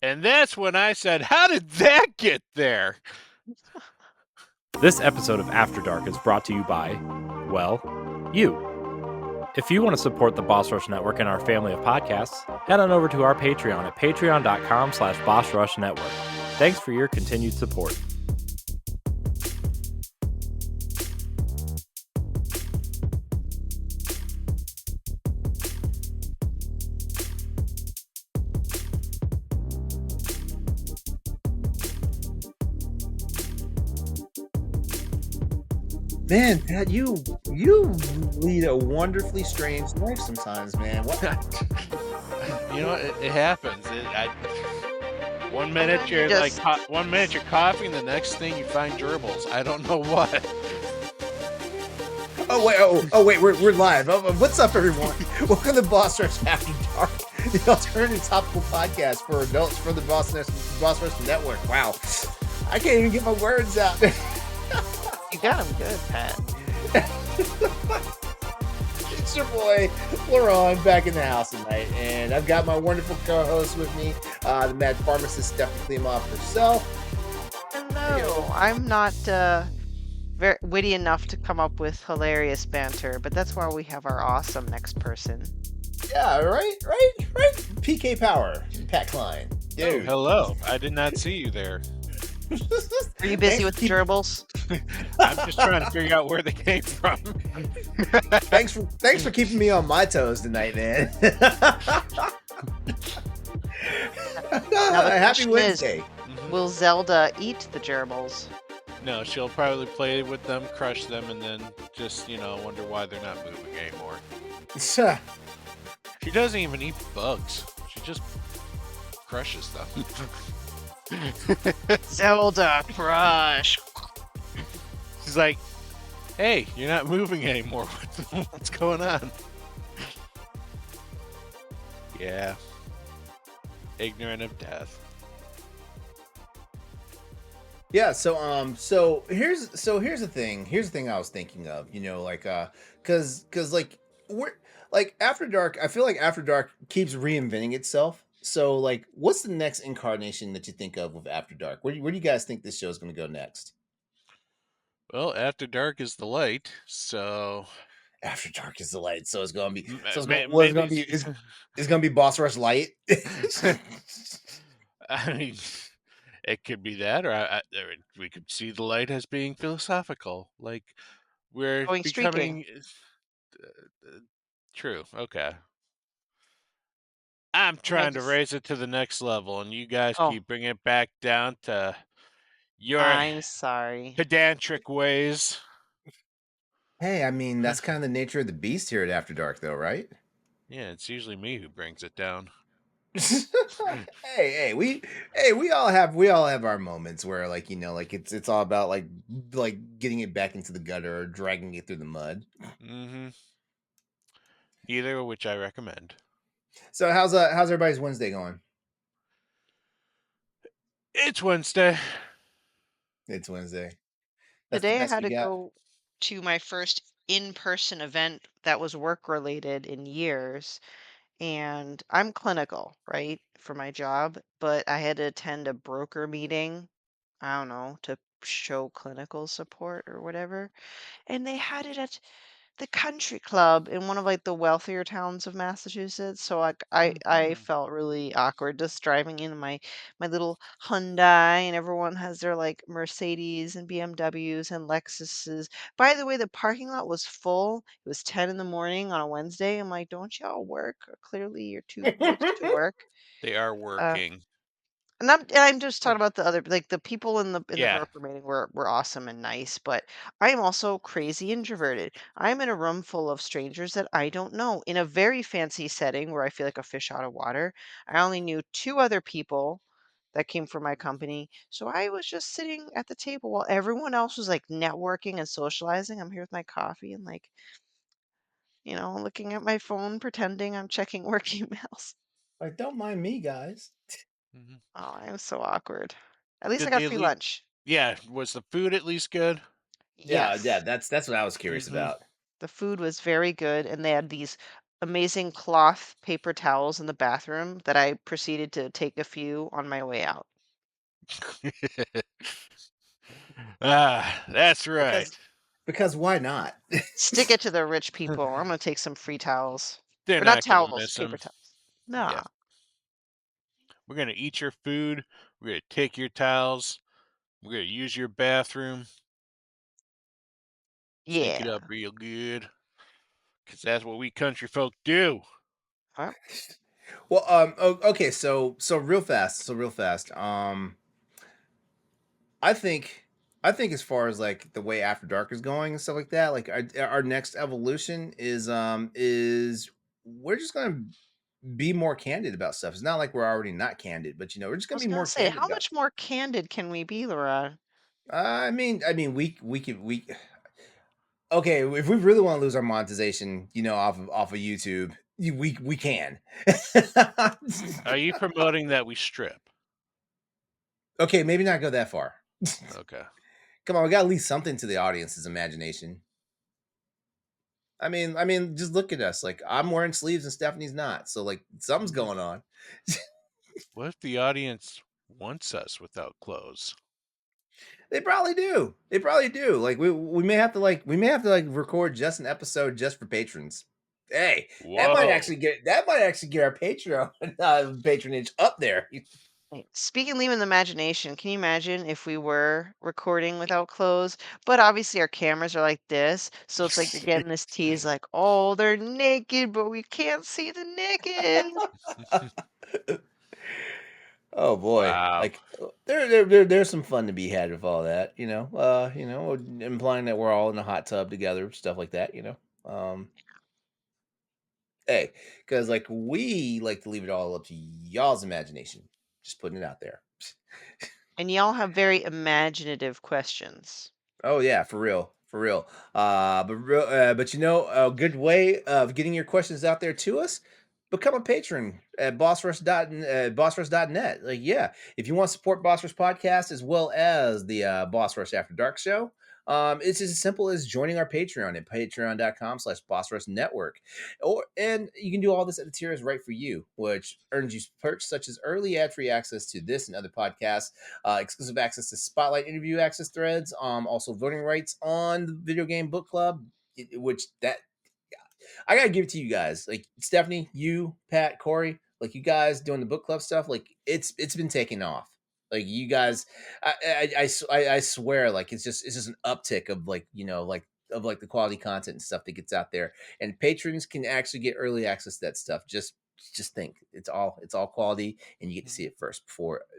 And that's when I said, how did that get there? This episode of After Dark is brought to you by, well, you. If you want to support the Boss Rush Network and our family of podcasts, head on over to our Patreon at patreon.com/Boss Rush Network. Thanks for your continued support. Man, Pat, you lead a wonderfully strange life sometimes, man. What? You know, it happens. One minute You you're just- 1 minute you're coughing, the next thing you find gerbils. I don't know what. Oh wait, we're live. What's up, everyone? Welcome to Boss Rush After Dark, the alternative topical podcast for adults for the Boss Rush Network. Wow, I can't even get my words out. You got him good, Pat. It's your boy LeRon back in the house tonight, and I've got my wonderful co-host with me, the mad pharmacist Stephanie Klimoff herself. Hello. I'm not very witty enough to come up with hilarious banter, but that's why we have our awesome next person. Yeah, right. PK Power, Pat Klein, Oh, dude. hello. I did not see you there. Are you busy with the gerbils? I'm just trying to figure out where they came from. Thanks for keeping me on my toes tonight, man. Happy question is- Wednesday. Will Zelda eat the gerbils? No, she'll probably play with them, crush them, and then just, wonder why they're not moving anymore. She doesn't even eat bugs. She just crushes them. Zelda crush. She's like, hey, you're not moving anymore. What's going on? Yeah. Ignorant of death. Yeah, so here's the thing. Here's the thing I was thinking of, cuz like we're like After Dark, I feel like After Dark keeps reinventing itself. So like what's the next incarnation that you think of with After Dark? Where do you guys think this show is going to go next? Well, after dark is the light, so After Dark is the light, so it's going to be maybe it's going to be Boss Rush Light. I mean, it could be that, or we could see the light as being philosophical, like we're Going streaking. becoming. True. Okay. I'm trying to just- raise it to the next level, and you guys Oh. keep bringing it back down to your I'm sorry. pedantic ways. Hey, I mean, that's kind of the nature of the beast here at After Dark, though, right? Yeah, it's usually me who brings it down. we all have our moments where like it's all about like getting it back into the gutter or dragging it through the mud. Mm-hmm. Either of which I recommend. So how's everybody's Wednesday going? It's Wednesday. It's Wednesday. That's the Today I best had we to got. go to my first in-person event that was work-related in years. And I'm clinical, right, for my job, but I had to attend a broker meeting, I don't know, to show clinical support or whatever. And they had it at the country club in one of like the wealthier towns of Massachusetts. So like I Mhm. felt really awkward just driving in my little Hyundai, and everyone has their like Mercedes and BMWs and Lexuses. By the way, the parking lot was full. It was 10 in the morning on a Wednesday. I'm like, don't y'all work? Clearly you're too rich to work. They are Uh, working. and I'm just talking about the other, like the people in the Yeah. broker meeting were awesome and nice, but I am also crazy introverted. I'm in a room full of strangers that I don't know in a very fancy setting where I feel like a fish out of water. I only knew two other people that came from my company, so I was just sitting at the table while everyone else was like networking and socializing. I'm here with my coffee and like, looking at my phone, pretending I'm checking work emails. Like, don't mind me, guys. Mhm. Oh, I'm so awkward. At least I Did got they free leave? lunch. Yeah. Was the food at least good? Yeah, Yes. that's what I was curious Mm-hmm. about. The food was very good, and they had these amazing cloth paper towels in the bathroom that I proceeded to take a few on my way out. That's right. Because why not? Stick it to the rich people. I'm gonna take some free towels. They're Or not not gonna towels, miss paper them. towels. Yeah. Nah. We're gonna eat your food. We're gonna take your towels. We're gonna use your bathroom. Stink it Yeah. up real good. 'Cause that's what we country folk do. Huh? Well, okay, so real fast. I think I think as far as like the way After Dark is going and stuff like that, like our next evolution is we're just gonna be more candid about stuff. It's not like we're already not candid, but we're just I gonna was be gonna more say, candid how about. much more candid can we be, Laura? I mean, we okay, if we really want to lose our monetization, off of YouTube, we can. Are you promoting that we strip? Okay, maybe not go that far. Okay. Come on, we got to leave something to the audience's imagination. I mean, just look at us. Like I'm wearing sleeves and Stephanie's not, so like something's Mhm. going on. What if the audience wants us without clothes? They probably do. They probably do. Like we may have to record just an episode just for patrons. Hey, Whoa. that might actually get our Patreon patronage up there. Right. Speaking leaving the imagination, can you imagine if we were recording without clothes? But obviously our cameras are like this, so it's like you're getting this tease like, oh, they're naked, but we can't see the naked. Oh boy, Wow. like there's some fun to be had with all that. Implying that we're all in a hot tub together, stuff like that. Um, hey, because like we like to leave it all up to y'all's imagination. Just putting it out there. And y'all have very imaginative questions. Oh yeah, for real, for real. But a good way of getting your questions out there to us, become a patron at bossrush.net. Like, yeah, if you want to support Boss Rush podcast as well as the Boss Rush After Dark show, it's as simple as joining our Patreon at patreon.com/Boss Rush Network. And you can do all this at the tier is right for you, which earns you perks such as early ad-free access to this and other podcasts, exclusive access to spotlight interview access threads, also voting rights on the video game book club, which that I gotta give it to you guys. Like Stephanie, you, Pat, Corey, like you guys doing the book club stuff. Like it's been taking off. Like you guys, I swear, like it's just an uptick of like the quality content and stuff that gets out there, and patrons can actually get early access to that stuff. Just think, it's all quality, and you get to see Mhm. it first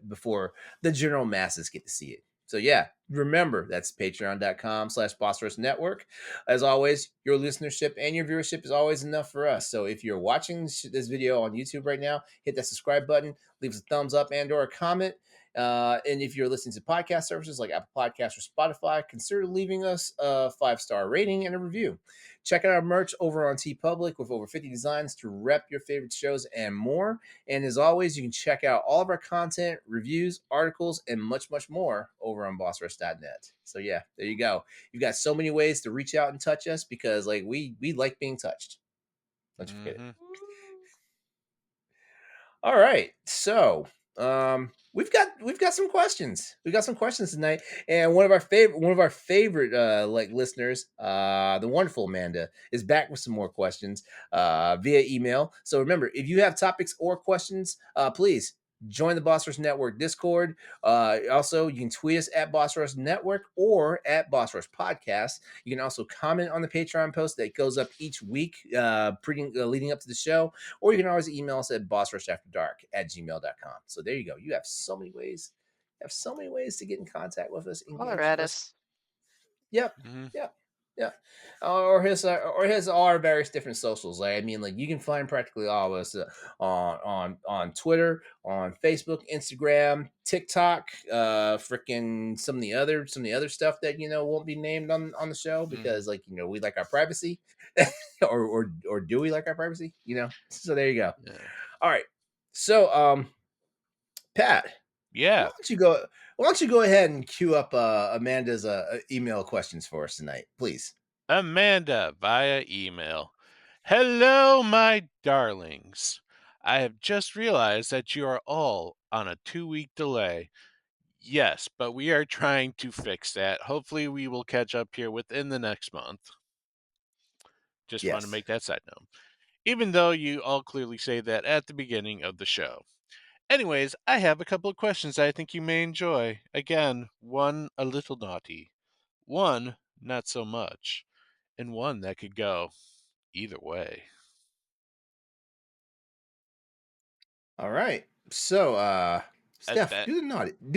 before the general masses get to see it. So yeah, remember that's patreon.com/Boss Network. As always, your listenership and your viewership is always enough for us. So if you're watching this video on YouTube right now, hit that subscribe button, leave us a thumbs up and or a comment. And if you're listening to podcast services like Apple Podcasts or Spotify, consider leaving us a 5-star rating and a review. Check out our merch over on TeePublic with over 50 designs to rep your favorite shows and more. And as always, you can check out all of our content, reviews, articles, and much, much more over on bossrush.net. So yeah, there you go. You've got so many ways to reach out and touch us because like we like being touched. Don't you forget it. Mhm. All right. So, we've got some questions. We've got some questions tonight, and one of our favorite like listeners, the wonderful Amanda, is back with some more questions via email. So remember, if you have topics or questions, please join the Boss Rush Network Discord. Also, you can tweet us at Boss Rush Network or at Boss Rush Podcast. You can also comment on the Patreon post that goes up each week, leading up to the show, or you can always email us at bossrushafterdark@gmail.com. So there you go. You have so many ways. You have so many ways to get in contact with us, Holler engage at with us. us. Yep. Mhm. Yep. Yeah. Or his all our various different socials. Like I mean, like you can find practically all of us on Twitter, on Facebook, Instagram, TikTok, freaking some of the other stuff that won't be named on the show Mhm. because like we like our privacy, or do we like our privacy? So there you go. Yeah. All right. So Pat, why Yeah. don't you go? Why don't you go ahead and queue up Amanda's email questions for us tonight, please? Amanda via email. Hello, my darlings. I have just realized that you are all on a 2 week delay. Yes, but we are trying to fix that. Hopefully, we will catch up here within the next month. Just want to Yes. make that side note. Even though you all clearly say that at the beginning of the show. Anyways, I have a couple of questions I think you may enjoy. Again, one a little naughty, one not so much, and one that could go either way. All right. So, Steph, That do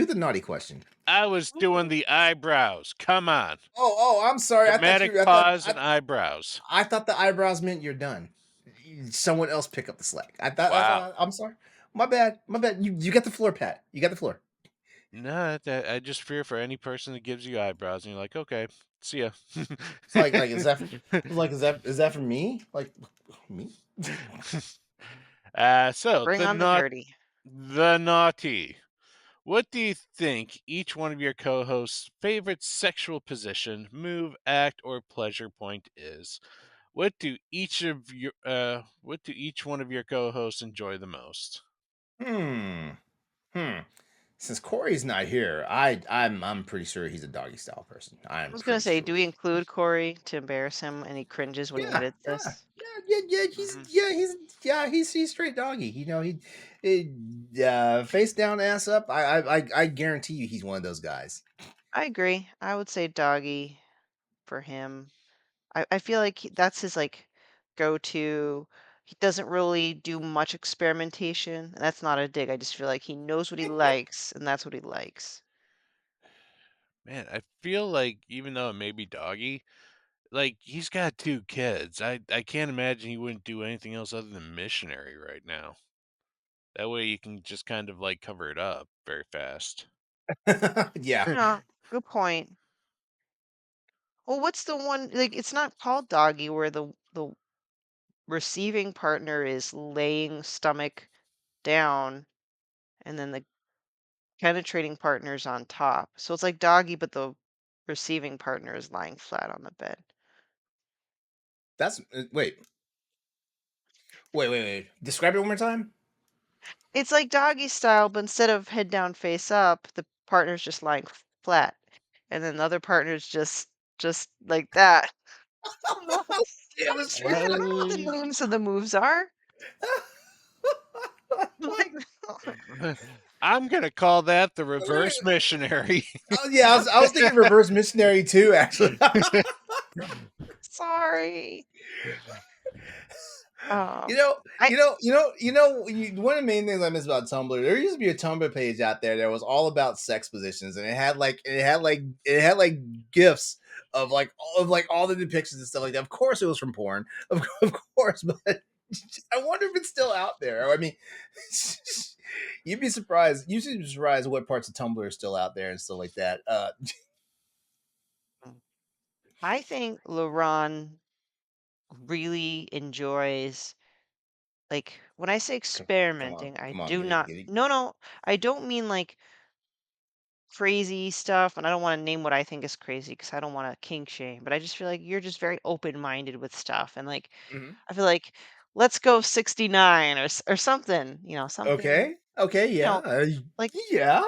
the naughty question. I was doing the eyebrows. Come on. I'm sorry. Dramatic pause and eyebrows. I thought the eyebrows meant you're done. Someone else pick up the slack. Wow. I'm sorry. My bad. My bad. You get the floor, Pat. You got the floor. No, I just fear for any person that gives you eyebrows, and you're like, okay, see ya. It's like is that for me? Like me? So Bring on the dirty. the naughty. What do you think each one of your co-hosts' favorite sexual position, move, act, or pleasure point is? What do each one of your co-hosts enjoy the most? Hmm. Hmm. Since Corey's not here, I'm pretty sure he's a doggy style person. I I'm was gonna pretty say, sure. do we include Corey to embarrass him and he cringes when he Yeah, edits yeah, this? Mhm. he's straight doggy. You know, face down, ass up. I guarantee you, he's one of those guys. I agree. I would say doggy for him. I feel like that's his like go-to. He doesn't really do much experimentation. And that's not a dig. I just feel like he knows what he likes and that's what he likes. Man, I feel like even though it may be doggy, like he's got 2 kids. I can't imagine he wouldn't do anything else other than missionary right now. That way you can just kind of like cover it up very fast. Yeah, Yeah, good point. Well, what's the one like it's not called doggy where the receiving partner is laying stomach down and then the penetrating partner's on top. So it's like doggy, but the receiving partner is lying flat on the bed. that's wait. Describe it one more time. It's like doggy style, but instead of head down, face up, the partner's just lying flat, and then the other partner's just like that. Yeah, Isn't that what the Uh, names of the moves are? Like, I'm gonna call that the reverse missionary. Oh yeah, I was thinking reverse missionary too, actually. sorry. You Um, know, I one of the main things I miss about Tumblr, there used to be a Tumblr page out there that was all about sex positions, and it had like gifs of like all the depictions and stuff like that. Of course, it was from porn, of course, but I wonder if it's still out there. I mean, you'd be surprised. You should be surprised what parts of Tumblr are still out there and stuff like that. I think LeRon really enjoys like when I say experimenting, I Come on, do not no, I don't mean like crazy stuff, and I don't want to name what I think is crazy because I don't want to kink shame, but I just feel like you're just very open-minded with stuff. And like Mhm. I feel like let's go 69 or something, something, Okay, okay, you know, like yeah.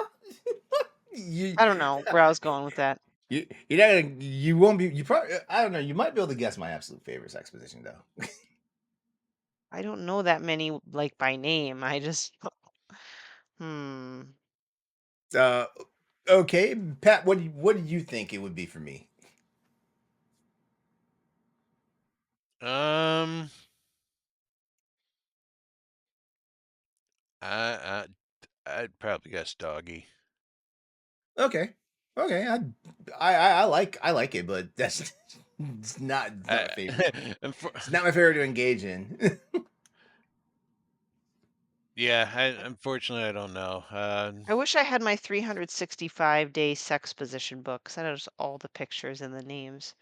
You, I don't know where I was going with that. you're not gonna, you won't be, you probably, I don't know, you might be able to guess my absolute favorite sex position though. I don't know that many like by name. I just hmm. uh, okay, Pat, what do you think it would be for me? um, I, I'd probably guess doggy. Okay, okay, I like it, but that's it's not I, my favorite. unfor- It's not my favorite to engage in. yeah, unfortunately I don't know. I wish I had my 365-day sex position book 'cause that has all the pictures and the names.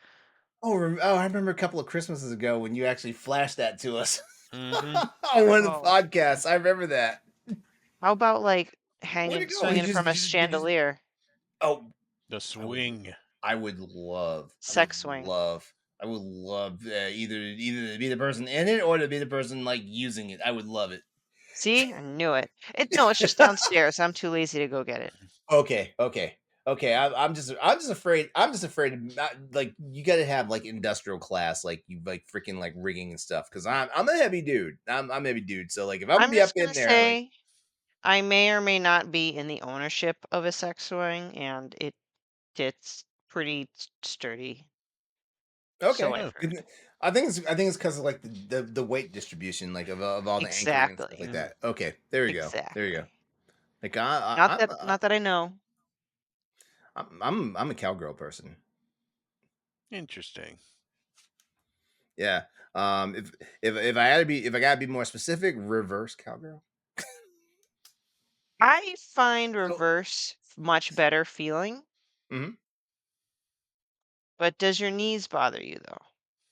Oh, I remember a couple of Christmases ago when you actually flashed that to us hmm on one of the Oh, podcasts. I remember that. how about like Where'd hanging, it go? He swinging from a did you just chandelier? oh The I would swing. I would love I would Sex swing. love I would love either to be the person in it or to be the person like using it. I would love it. See? I knew it. No, it's just downstairs. I'm too lazy to go get it. Okay, okay, okay. I'm just afraid. I'm just afraid of not like you got to have like industrial class, like you like freaking like rigging and stuff. Because I'm a heavy dude. I'm a heavy dude. So like if I'm gonna I'm be up just in gonna there, like say I may or may not be in the ownership of a sex swing, and it's pretty sturdy. So okay, I've Oh, heard. I think it's because of like the weight distribution, like of all the anchoring and stuff like Exactly. mm, that. Okay, there we go. There you go. Exactly. Like Not that I know. I'm a cowgirl person. interesting. Yeah. If I had to be if I gotta be more specific, reverse cowgirl. I find So, reverse much better feeling, mhm. but does your knees bother you though?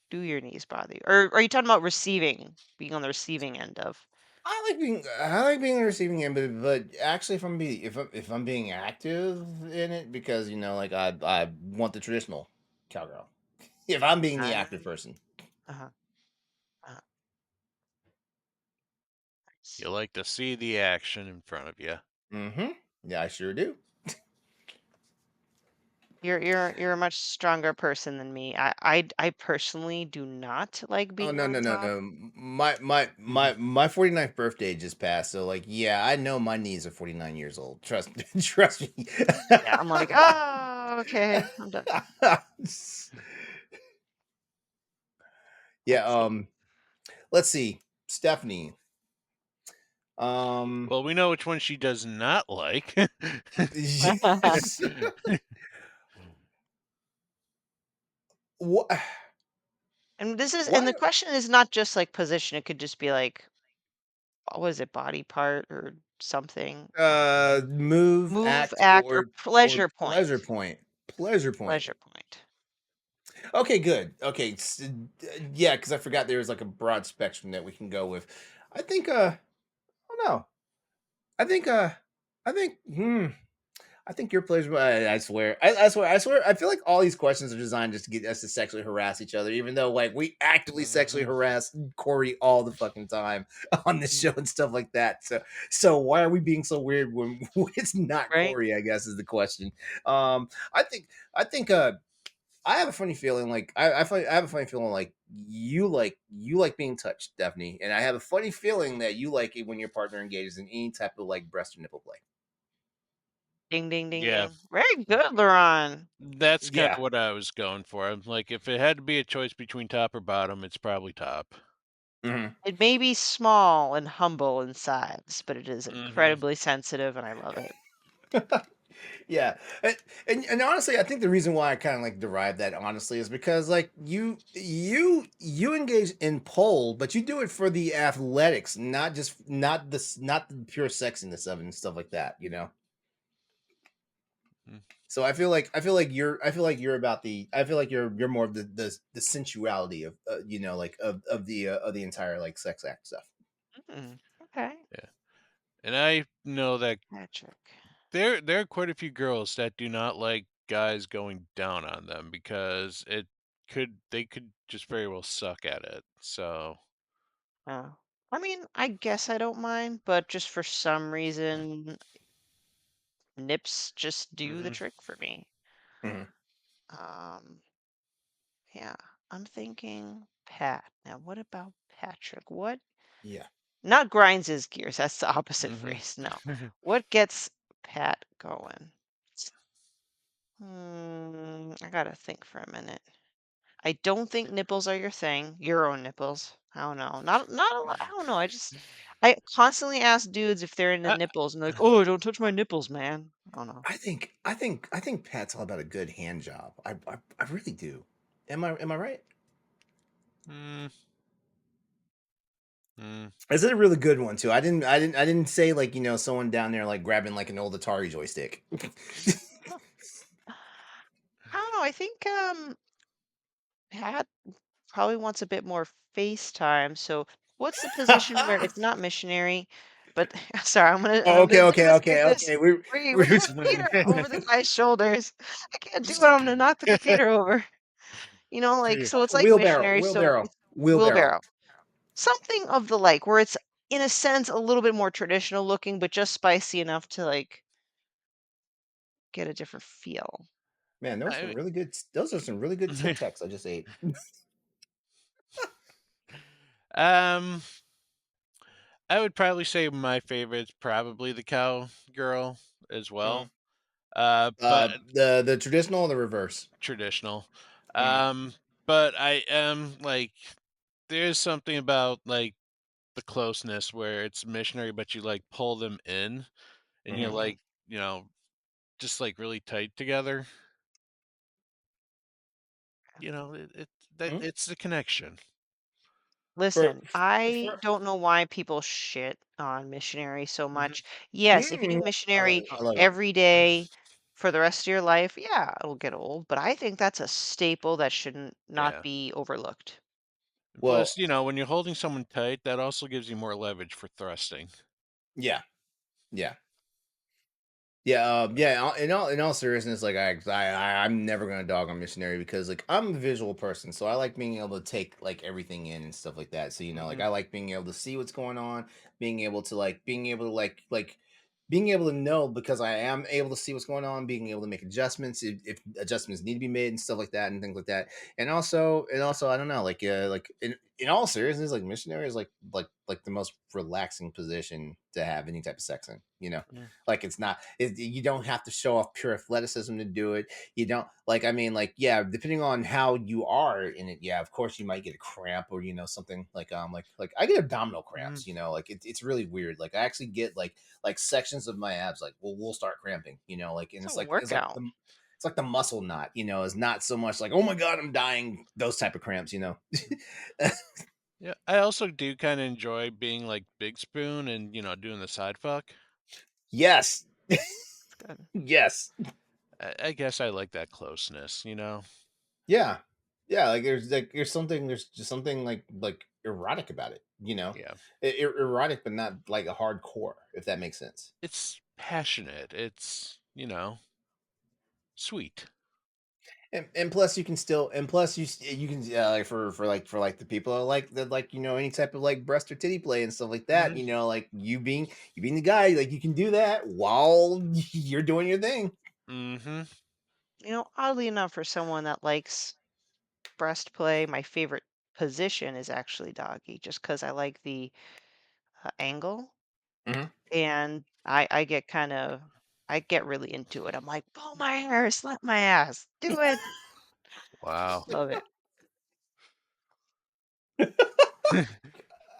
Do your knees bother you? Or are you talking about receiving, being on the receiving end of? I like being on the receiving end, but actually, if I'm being active in it, because like I want the traditional cowgirl. If I'm being the Ah, active person, uh-huh, uh-huh. You like to see the action in front of you. mm-hmm. Yeah, I sure do. You're a much stronger person than me. I personally do not like Oh being no on no no top. no! My 49th birthday just passed, so like yeah, I know my knees are 49 years old. Trust trust me. Yeah, I'm like, oh, okay, I'm done. Yeah. Let's see. Let's see, Stephanie. Um. Well, we know which one she does not like. What? And Why? the question is not just like position. It could just be like, what was it, body part or something? Move, Move, act, act, or or pleasure point. pleasure point. Pleasure point. Pleasure point. Okay, good. Okay, yeah, because I forgot there was like a broad spectrum that we can go with. I think. Oh no. I think. I think. I think your pleasure. I swear. I swear. I swear. I feel like all these questions are designed just to get us to sexually harass each other, even though like we actively sexually Mhm. harass Corey all the fucking time on this show and stuff like that. So why are we being so weird when, when it's not Right? Corey? I guess is the question. I think. I think. I have a funny feeling like I have a funny feeling like you like being touched, Stephanie, and I have a funny feeling that you like it when your partner engages in any type of like breast or nipple play. Ding, ding, ding, Yeah, ding. Very good, LeRon. that's kind of Yeah. what I was going for. I'm like, if it had to be a choice between top or bottom, it's probably top. Hmm. It may be small and humble in size, but it is Hmm. incredibly sensitive, and I love it. Yeah, and honestly, I think the reason why I kind of like derived that honestly is because like you engage in pole, but you do it for the athletics, not the pure sexiness of it and stuff like that. So I feel like you're more of the sensuality of like of the entire like sex act stuff. Okay, Yeah, and I know that Patrick. there are quite a few girls that do not like guys going down on them because they could just very well suck at it. So, Oh. I mean, I guess I don't mind, but just for some reason, nips just do the mhm. trick for me. Mhm. Um, yeah, I'm thinking Pat. Now, what about Patrick? What Yeah. not grinds his gears? That's the opposite Mhm. phrase. No. What gets Pat going? I gotta think for a minute. I don't think nipples are your thing. Your own nipples. I don't know. Not a lot. I don't know. I constantly ask dudes if they're into I, nipples, and they're like, "Oh, don't touch my nipples, man." I don't know. I think Pat's all about a good hand job. I really do. Am I right? mm, mm. Is it a really good one too? I didn't say like someone down there like grabbing like an old Atari joystick. Huh. I don't know. I think Pat probably wants a bit more face time. So, what's the position where it's not missionary, but sorry, Oh, I'm okay, gonna do okay, this like okay, this. okay. We We we put Peter over the guy's shoulders. I can't do it. I'm gonna knock the computer over. like, so it's like Wheelbarrow, missionary, so wheelbarrow, it's wheelbarrow. wheelbarrow. Something of the like, where it's, in a sense, a little bit more traditional looking, but just spicy enough to, like, get a different feel. Man, I those are some really good Tic Tacs I just ate. um, I would probably say my favorite's probably the cowgirl as Mhm. well. But The traditional or the reverse? traditional. Mm, Um, but I am like, there's something about like the closeness where it's missionary, but you like pull them in and you're mhm, Mhm. like, you know, just like really tight together. It that mhm. it's the connection. For Listen, f I for don't know why people shit on missionary so Mhm. much. Yes, if you do mm, I love missionary it, I love it. every day for the rest of your life, yeah, it'll get old, but I think that's a staple that shouldn't not Yeah. be overlooked. And Well, plus, when you're holding someone tight, that also gives you more leverage for thrusting. yeah, yeah. Yeah, in all seriousness, like I'm never gonna dog on missionary because like I'm a visual person, so I like being able to take like everything in and stuff like that. So like Hmm. I like being able to see what's going on, being able to know because I am able to see what's going on, being able to make adjustments if adjustments need to be made and stuff like that and things like that. And also I don't know, like in all seriousness, like missionary is like the most relaxing position to have any type of sex in. Like it's not, you don't have to show off pure athleticism to do it. You don't like, I mean, like, yeah, depending on how you are in it, yeah, of course you might get a cramp or something like I get abdominal Hmm. cramps. Like it's really weird. Like I actually get like sections of my abs like will start cramping. Like, and It's a it's like workout. the muscle knot. Is not so much like, oh my god, I'm dying. Those type of cramps. Yeah, I also do kind of enjoy being like Big Spoon and doing the side fuck. Yes, It's good. yes. I guess I like that closeness. Yeah. Yeah, there's something there's just something like erotic about it, Yeah, Erotic but not like a hardcore, if that makes sense. it's passionate. It's sweet. And plus you can still and plus you can like for the people that like any type of like breast or titty play and stuff like that, Hmm. like you being the guy, like you can do that while you're doing your thing. Hmm. Oddly enough, for someone that likes breast play, my favorite position is actually doggy, just because I like the angle. Mhm. And I get really into it. I'm like, "Pull my hair, slap my ass, do it." Wow. Love it.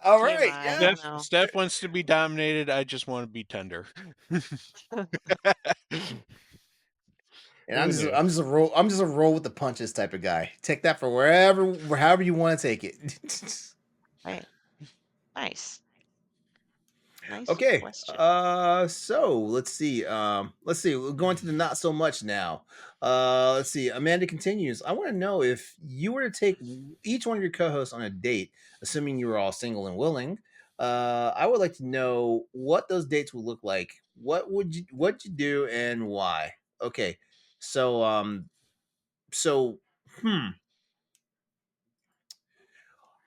All right, TMI, I yeah. don't Steph know. Steph wants to be dominated. I just want to be tender. And I'm Who just knew? I'm just a roll with the punches type of guy. Take that for however you want to take it. Right. Nice. Nice Okay. question. So let's see. We're going to the not so much now. Let's see. Amanda continues. I want to know if you were to take each one of your co-hosts on a date, assuming you were all single and willing. I would like to know what those dates would look like. What'd you do and why? Okay. So so hmm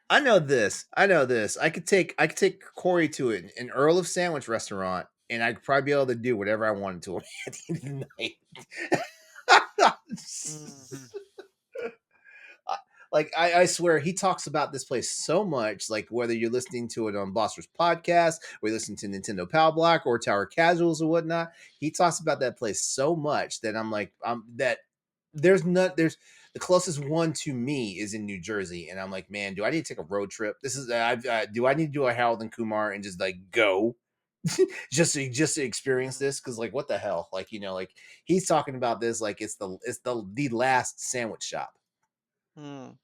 I know this. I could take Corey to an Earl of Sandwich restaurant, and I'd probably be able to do whatever I wanted to him at the end of the night. Mm, Mhm. Like I swear he talks about this place so much. Like whether you're listening to it on Boster's podcast, or you listen to Nintendo Power Block or Tower Casuals or whatnot, he talks about that place so much that I'm like, that there's the closest one to me is in New Jersey, and I'm like, man, do I need to take a road trip? Do I need to do a Harold and Kumar and just like go just to experience mm, this? Because like, what the hell, like like he's talking about this like it's the last sandwich shop. mm.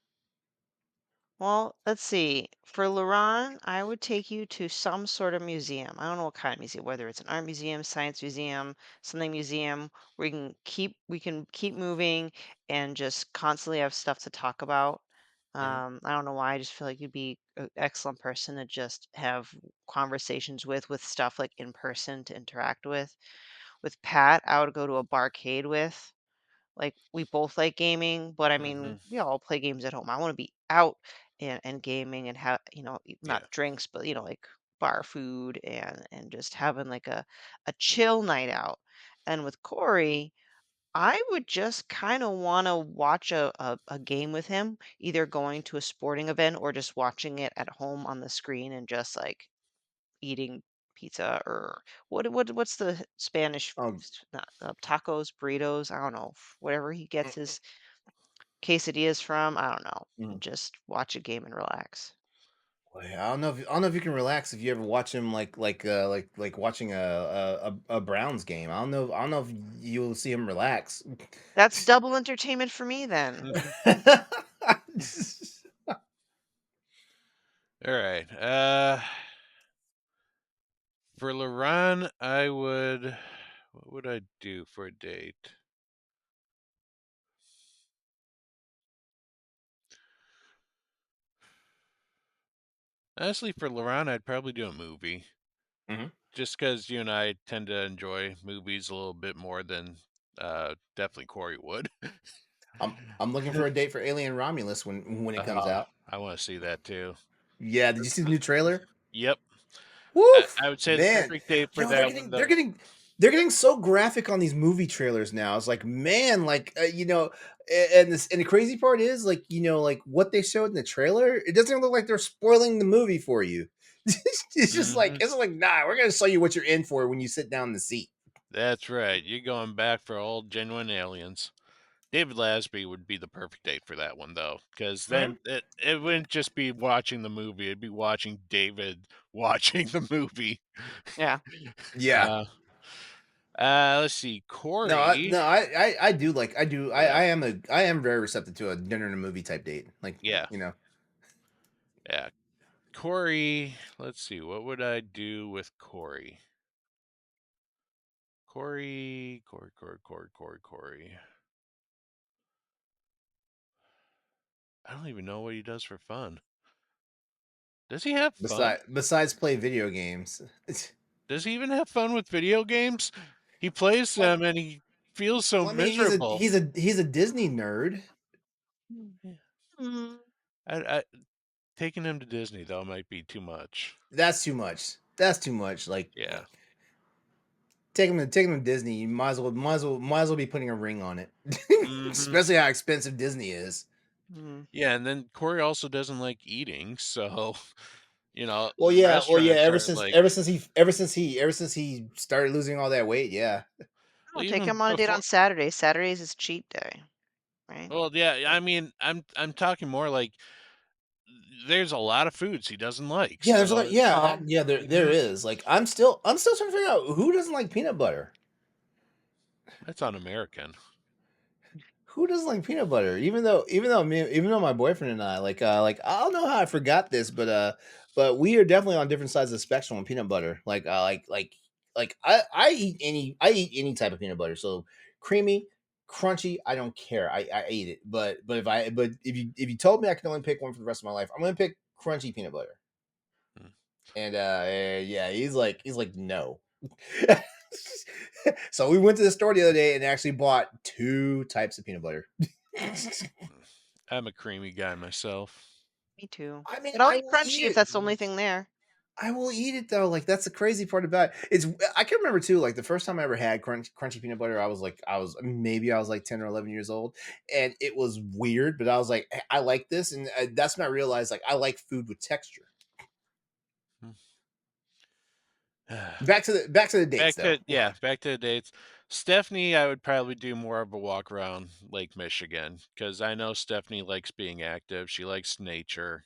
Well, let's see. For LeRon, I would take you to some sort of museum. I don't know what kind of museum, whether it's an art museum, science museum, something museum where we can keep moving and just constantly have stuff to talk about. I don't know why. I just feel like you'd be an excellent person to just have conversations with stuff like in person to interact with. With Pat, I would go to a barcade with. Like, we both like gaming, but I Hmm. mean, we all play games at home. I want to be out and gaming and have, not Yeah. drinks, but like bar food and just having like a chill night out. And with Corey, I would just kind of want to watch a game with him, either going to a sporting event or just watching it at home on the screen and just like eating pizza or what's the Spanish Oh, not, tacos, burritos, I don't know, whatever he mm, gets mm, his quesadillas from, I don't know, mm. and just watch a game and relax. Well, yeah, I don't know if you can relax if you ever watch him like watching a Browns game. I don't know if you'll see him relax. That's double entertainment for me then. All right. For LeRon, I would. What would I do for a date? Honestly, for LeRon, I'd probably do a movie. Mhm. Just because you and I tend to enjoy movies a little bit more than definitely Corey would. I'm looking for a date for Alien Romulus when it comes Oh, out. I want to see that too. Yeah, did you see the new trailer? Yep. Woof, I would say the man. perfect date for Yo, that one, though. they're getting so graphic on these movie trailers now. It's like, man, like and the crazy part is like, like what they showed in the trailer, it doesn't look like they're spoiling the movie for you. Hmm. It's like, nah, we're gonna show you what you're in for when you sit down in the seat. That's right. You're going back for old genuine aliens. David Lasby would be the perfect date for that one, though, because Mhm. then it wouldn't just be watching the movie; it'd be watching David watching the movie. Yeah. Yeah. Uh, let's see, No, Corey. Yeah, I am very receptive to a dinner and a movie type date. Like, yeah, you know, yeah. Corey. Let's see, what would I do with Corey? Corey. I don't even know what he does for fun. Does he have fun? besides play video games. Does he even have fun with video games? He plays Well, them and he feels so well, I mean, miserable. he's a Disney nerd. Yeah. Mm. I taking him to Disney though might be too much. That's too much. That's too much. Like Yeah. take him to Disney. You might as well be putting a ring on it. Hmm. Especially how expensive Disney is. Mm. Yeah, and then Corey also doesn't like eating, so Well, yeah. restaurants are like Ever since he started losing all that weight, yeah. I'll well, take even him on a date before. on Saturdays. Saturdays is cheat day, right? Well, yeah, I mean, I'm talking more like there's a lot of foods he doesn't like, Yeah, there's a lot. so Yeah, Um, yeah. There mhm, is. Like, I'm still trying to figure out who doesn't like peanut butter. that's un-American. Who doesn't like peanut butter? Even though my boyfriend and I like I don't know how I forgot this, but we are definitely on different sides of the spectrum on peanut butter. I eat any type of peanut butter. So creamy, crunchy, I don't care. I eat it. But if you told me I can only pick one for the rest of my life, I'm gonna pick crunchy peanut butter. Mm. And yeah, he's like no. So we went to the store the other day and actually bought two types of peanut butter. I'm a creamy guy myself. me too. I mean, But I'll I eat will eat crunchy if it. that's the only thing there. I will eat it though. Like that's the crazy part about it. I can remember too. Like the first time I ever had crunchy peanut butter, I was like 10 or 11 years old, and it was weird. But I was like, I like this, and that's when I realized like I like food with texture. Back to the dates though. Back to the dates. Stephanie, I would probably do more of a walk around Lake Michigan because I know Stephanie likes being active. She likes nature,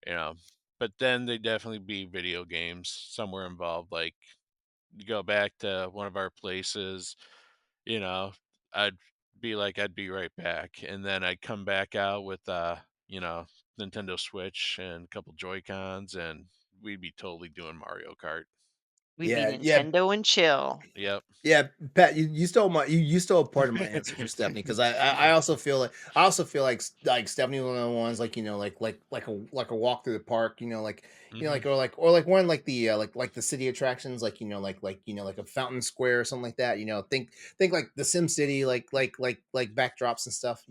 you know. But then they definitely be video games somewhere involved. Like you go back to one of our places, you know, I'd I'd be right back, and then I'd come back out with you know, Nintendo Switch and a couple Joy Cons, and we'd be totally doing Mario Kart. We be Yeah, yeah, Nintendo and chill. Yep. yeah, Pat, you stole my you stole a part of my answer for Stephanie because I also feel like like Stephanie was one of the ones like like a walk through the park, Mhm. or like one like the like the city attractions, like like a fountain square or something like that. Think like the Sim City, like backdrops and stuff.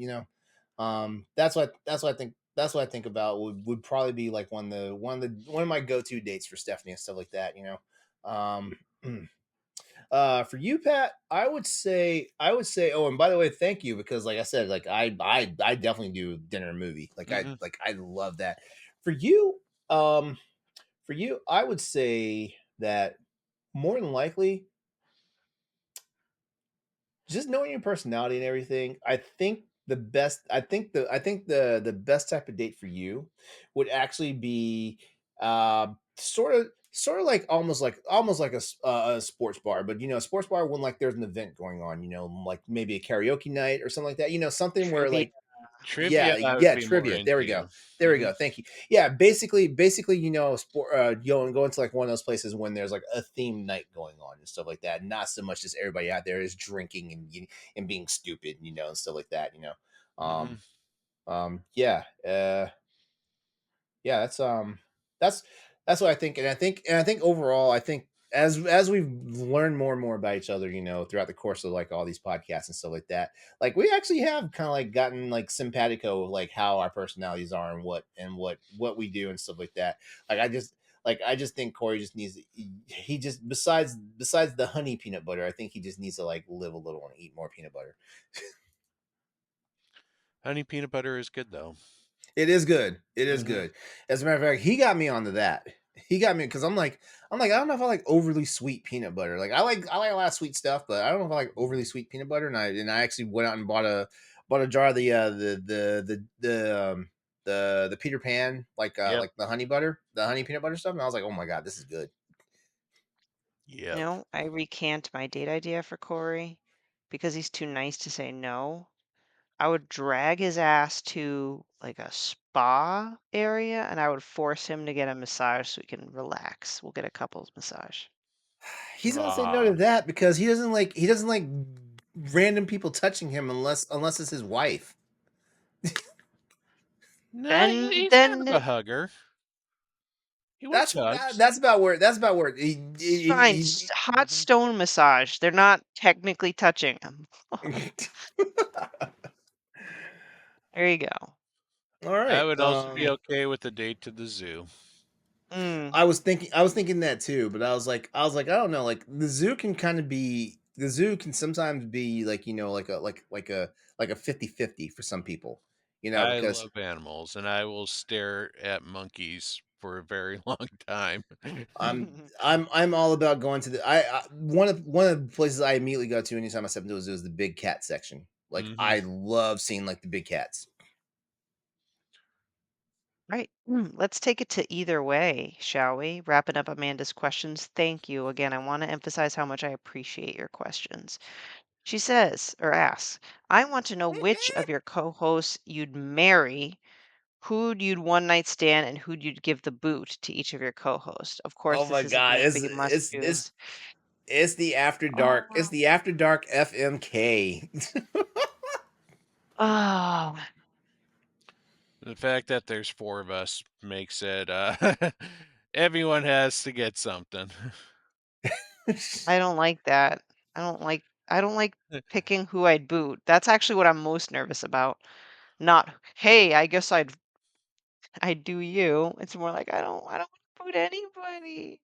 That's what I think about would probably be like one of my go to dates for Stephanie and stuff like that. Um. For you, Pat, I would say. Oh, and by the way, thank you because, like I said, like I definitely do dinner and movie. Mhm. Like I love that. For you, um, for you, I would say that more than likely, just knowing your personality and everything, I think the best type of date for you would actually be sort of like almost like a sports bar, but a sports bar when like there's an event going on, like maybe a karaoke night or something like that, something where Trivia. like Trivia, yeah, I would yeah, be more trivia. There we go. into. There we Mhm. go. Thank you. Yeah, basically, sport. Go into like one of those places when there's like a theme night going on and stuff like that. Not so much just everybody out there is drinking and being stupid, and stuff like that. Um, Mhm. yeah. Yeah, that's that's what I think, and I think overall, I think as we've learned more and more about each other, throughout the course of like all these podcasts and stuff like that, like we actually have kind of like gotten like simpatico of like how our personalities are and what we do and stuff like that. I just think Corey just needs he just besides the honey peanut butter, I think he just needs to like live a little and eat more peanut butter. Honey peanut butter is good though. It is good. It is Mhm. good. As a matter of fact, he got me onto that. He got me because I don't know if I like overly sweet peanut butter. Like I like a lot of sweet stuff, but I don't know if I like overly sweet peanut butter. And I actually went out and bought a jar of the Peter Pan Yep. like the honey butter, the honey peanut butter stuff. And I was like, oh my god, this is good. Yep. I recant my date idea for Corey because he's too nice to say no. I would drag his ass to like a spa area and I would force him to get a massage so he can relax. We'll get a couples massage. He's gonna say no to Ah. that because he doesn't like random people touching him unless it's his wife. No, Then he's kind of a then hugger. He That's likes that, hugs. that's about where fine, hot Mhm. stone massage. They're not technically touching him. There you go. all I right. would also be okay with a date to the zoo. Mm, I was thinking that too, but I don't know, like the zoo can sometimes be like, like a 50-50 for some people, I because love animals, and I will stare at monkeys for a very long time. I'm I'm all about going to I one of the places I immediately go to anytime I step into a zoo is the big cat section. Like Mhm. I love seeing like the big cats. right. Let's take it to either way, shall we? Wrapping up Amanda's questions. Thank you again. I want to emphasize how much I appreciate your questions. She says or asks, I want to know which of your co hosts you'd marry, who'd you'd one night stand, and who'd you'd give the boot to each of your co hosts. Of course, Oh my this is a god, game, so you must choose. it's the after dark. It's Oh, the after dark FMK. oh, The fact that there's 4 of us makes it, everyone has to get something. I don't like that. I don't like picking who I'd boot. That's actually what I'm most nervous about. Not, hey, I guess I'd do you. It's more like I don't want to boot anybody.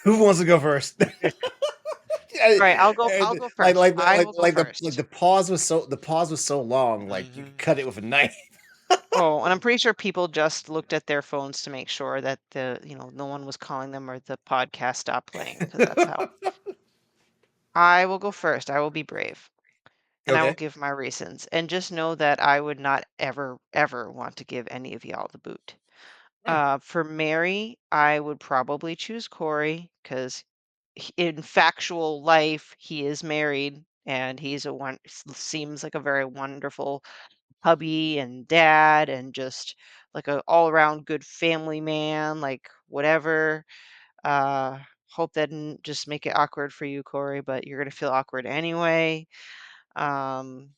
Who wants to go first? All right, I'll go first. I will go The first. pause was so long, like you could Mhm. cut it with a knife. Oh, and I'm pretty sure people just looked at their phones to make sure that no one was calling them or the podcast stopped playing because that's how I will go first. I will be brave and I will Okay. give my reasons. And just know that I would not ever, ever want to give any of y'all the boot. Hmm. For Mary, I would probably choose Corey because in factual life, he is married and seems like a very wonderful hubby and dad and just like a all around good family man, like whatever. Uh, Hope that didn't just make it awkward for you, Corey, but you're gonna feel awkward anyway. Um,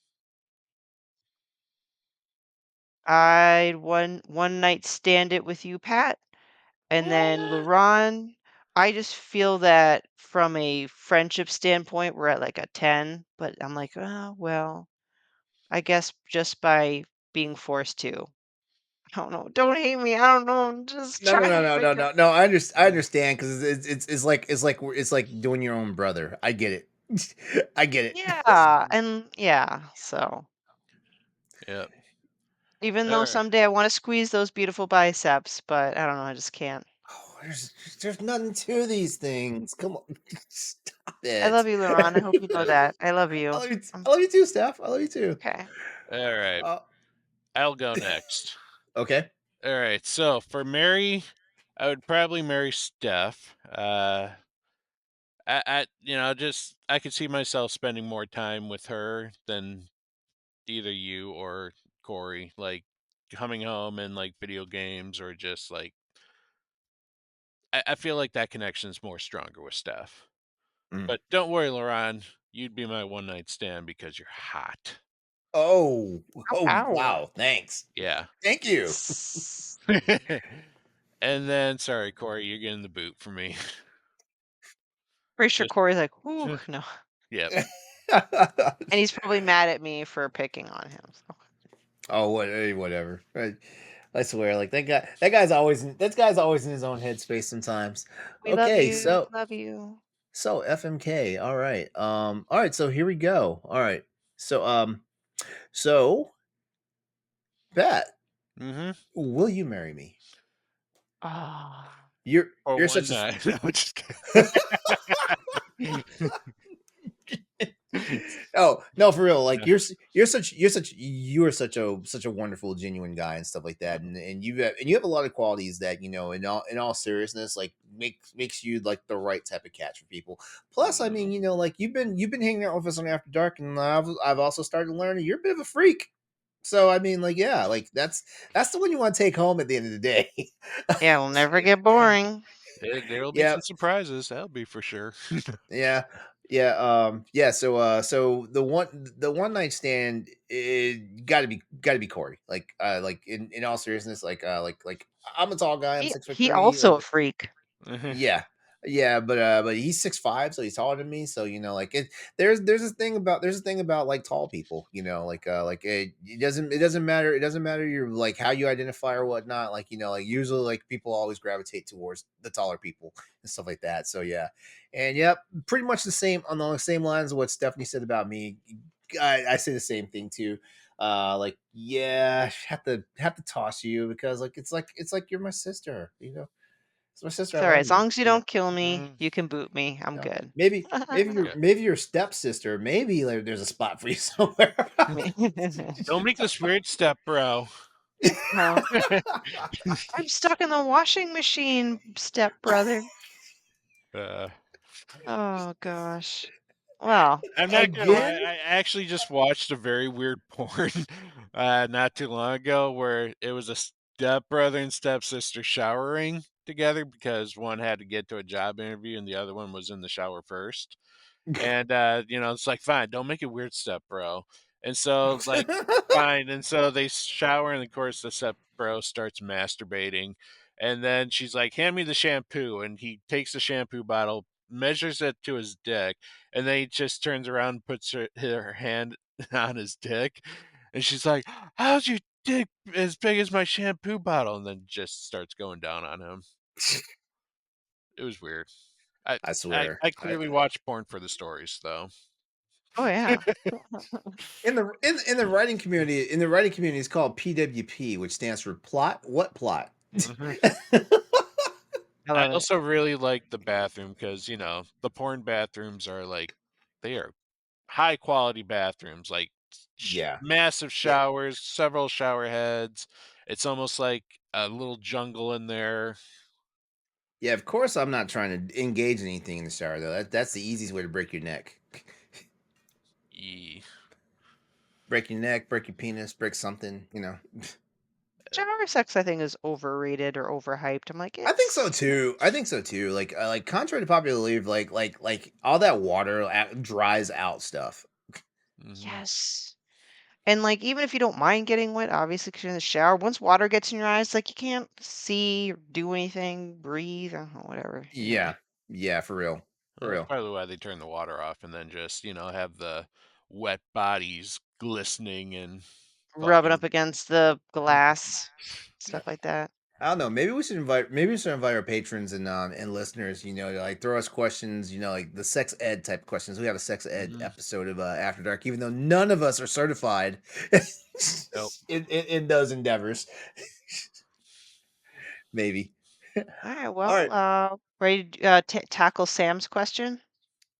I'd one night stand it with you, Pat, and then What? LeRon. I just feel that from a friendship standpoint, we're at like a 10, but I'm like, oh, well, I guess just by being forced to. I don't know. Don't hate me. I don't know. I'm just No, no, trying no, to no, no, figure. no, no. I understand because it's like doing your own brother. I get it. I get it. Yeah, and yeah, so Yep. even All though right. someday I wanna squeeze those beautiful biceps, but I don't know, I just can't. Oh, there's nothing to these things. Come on, stop I it. love you, Laron, I hope you know that. I love you. I love you too, Steph. I love you too. Okay. All right. Uh, I'll go next. okay. All right. So for Mary, I would probably marry Steph. Just I could see myself spending more time with her than either you or Corey. Like coming home and like video games or just like I feel like that connection's more stronger with Steph. Mm. But don't worry, Laron, you'd be my one night stand because you're hot. Oh, Ow, oh, ow. wow. Thanks. Yeah. Thank you. S And then, sorry, Corey, you're getting the boot for me. Pretty sure Just, Corey's like, "Ooh, just, no." yep. And he's probably mad at me for picking on him, so. Oh, whatever. I swear, like that guy's always in his own headspace sometimes. We love Okay, you, so we love you. FMK. All right, so here we go. All right. So so Pat, Mm-hmm. will you marry me? Ah. You're For you're one such a night. No, just kidding. Oh, no, for real. Like Yeah. you are such a wonderful, genuine guy and stuff like that. And you have a lot of qualities that, in all seriousness, like makes you like the right type of catch for people. Plus, I mean, Mm. like you've been hanging out with us on After Dark, and I've also started learning you're a bit of a freak. So I mean, like, yeah, like that's the one you want to take home at the end of the day. Yeah, it'll never get boring. There'll be Yeah, some surprises, that'll be for sure. yeah, yeah. So the one night stand, it gotta be Corey. Like in all seriousness, like I'm a tall guy. I'm six foot He three. also a freak. Yeah. Yeah, but he's 6'5", so he's taller than me. So like there's a thing about like tall people. Like it doesn't matter you're like how you identify or whatnot. Like like usually like people always gravitate towards the taller people and stuff like that. So yeah, and yep, pretty much the same on the same lines of what Stephanie said about me. I say the same thing too. Like yeah, have to toss you because it's like you're my sister. It's my sister. It's I alright, love as you. long as you You know. don't kill me, Mhm. you can boot me, I'm You know. good. Maybe your Yeah. maybe your stepsister. Maybe like, there's a spot for you somewhere. Me Don't make this weird step, bro. Huh? I'm stuck in the washing machine, stepbrother. uh, Oh gosh. Well, I'm not gonna lie. Again? I actually just watched a very weird porn not too long ago where it was a stepbrother and stepsister showering together because one had to get to a job interview and the other one was in the shower first. And it's like, fine, don't make it weird step, bro. And so like fine. And so they shower and of course the step bro starts masturbating. And then she's like, hand me the shampoo. And he takes the shampoo bottle, measures it to his dick, and then he just turns around and puts her hand on his dick. And she's like, how's your dick as big as my shampoo bottle? And then just starts going down on him. It was weird. I I I, swear. I clearly watch porn for the stories though. oh yeah. In the writing community, it's called PWP, which stands for plot. What plot? Mhm. I I love it. also really like the bathroom because, the porn bathrooms are like, they are high quality bathrooms, like Yeah. massive Yeah. showers, several shower heads. It's almost like a little jungle in there. Yeah. Of course, I'm not trying to engage in anything in the shower though. That's the easiest way to break your neck. Ye- Break your neck, break your penis, break something. Shower sex, I think, is overrated or overhyped. I'm like, I think so it's too. I think so too. Like contrary to popular belief, like all that water dries out stuff. Hmm. yes. And like, even if you don't mind getting wet, obviously, because you're in the shower, once water gets in your eyes, like you can't see or do anything, breathe, or whatever, you know. Yeah, yeah, for Well, that's real. probably why they turn the water off and then just, have the wet bodies glistening and Rubbing fucking. up against the glass, stuff like that. I don't know. Maybe we should invite our patrons and listeners. To like throw us questions. Like the sex ed type questions. We have a sex ed Mhm. episode of After Dark, even though none of us are certified Nope. in those endeavors. Maybe. All right, All well, right. ready to tackle Sam's question?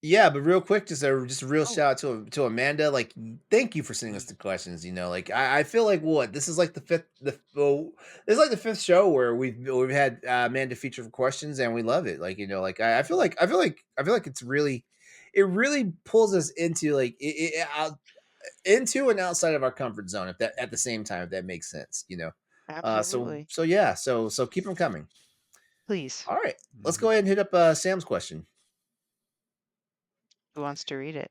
Yeah, but real quick, just a real Oh, shout out to Amanda. Like, thank you for sending us Mm. the questions. Like I feel like what this is like this is like the fifth show where we've had Amanda feature for questions, and we love it. Like like I feel like it really pulls us into into and outside of our comfort zone. If that at the same time, if that makes sense. So absolutely. so yeah, so keep them coming. Please. All right, let's Mhm. go ahead and hit up Sam's question. Who wants to read it?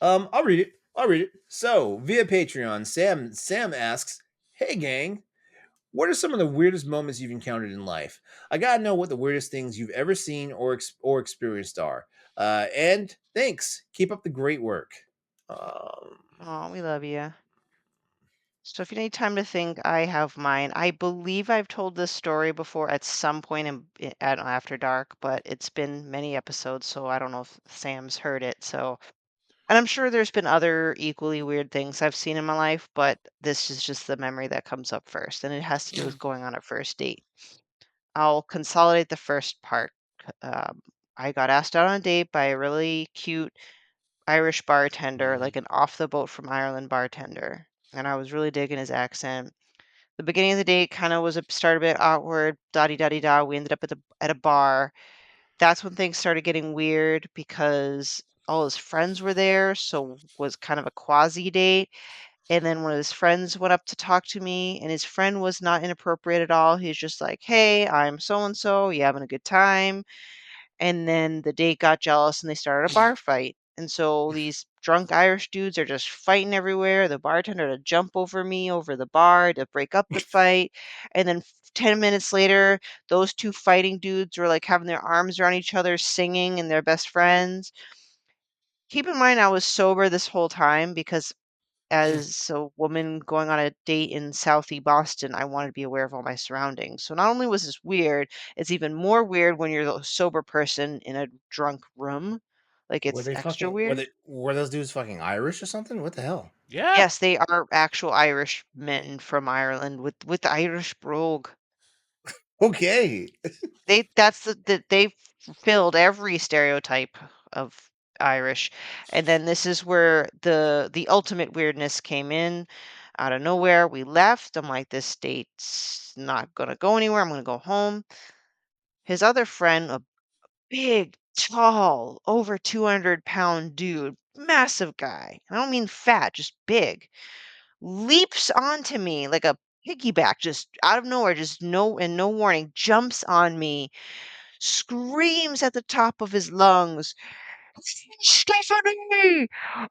I'll read it. I'll read it. So, via Patreon, Sam asks, "Hey gang, what are some of the weirdest moments you've encountered in life? I gotta know what the weirdest things you've ever seen or experienced are. And thanks. Keep up the great work." Um, Oh, we love you. So if you need time to think, I have mine. I believe I've told this story before at some point at After Dark, but it's been many episodes, so I don't know if Sam's heard it. So, and I'm sure there's been other equally weird things I've seen in my life, but this is just the memory that comes up first, and it has to do with going on a first date. I'll consolidate the first part. Um, I got asked out on a date by a really cute Irish bartender, Mhm. like an off the boat from Ireland bartender, and I was really digging his accent. The beginning of the date kind of was a started a bit awkward, da di da di da. We ended up at a bar. That's when things started getting weird because all his friends were there, so was kind of a quasi date. And then one of his friends went up to talk to me, and his friend was not inappropriate at all. He's just like, "Hey, I'm so and so. You having a good time?" And then the date got jealous and they started a bar fight. And so these drunk Irish dudes are just fighting everywhere. The bartender to jump over me over the bar to break up the fight. And then 10 minutes later, those two fighting dudes were like having their arms around each other, singing, and they're best friends. Keep in mind, I was sober this whole time because as a woman going on a date in Southie Boston, I wanted to be aware of all my surroundings. So not only was this weird, it's even more weird when you're the sober person in a drunk room. Like were it's they extra fucking weird. were those dudes fucking Irish or something? What the hell? Yeah. Yes, they are actual Irish men from Ireland with the Irish brogue. Okay. They filled every stereotype of Irish, and then this is where the ultimate weirdness came in. Out of nowhere, we left. I'm like, this date's not gonna go anywhere. I'm gonna go home. His other friend, a big, tall, over 200-pound dude, massive guy. I don't mean fat, just big. Leaps onto me like a piggyback, just out of nowhere, just no warning, jumps on me, screams at the top of his lungs, "Stephanie! I'm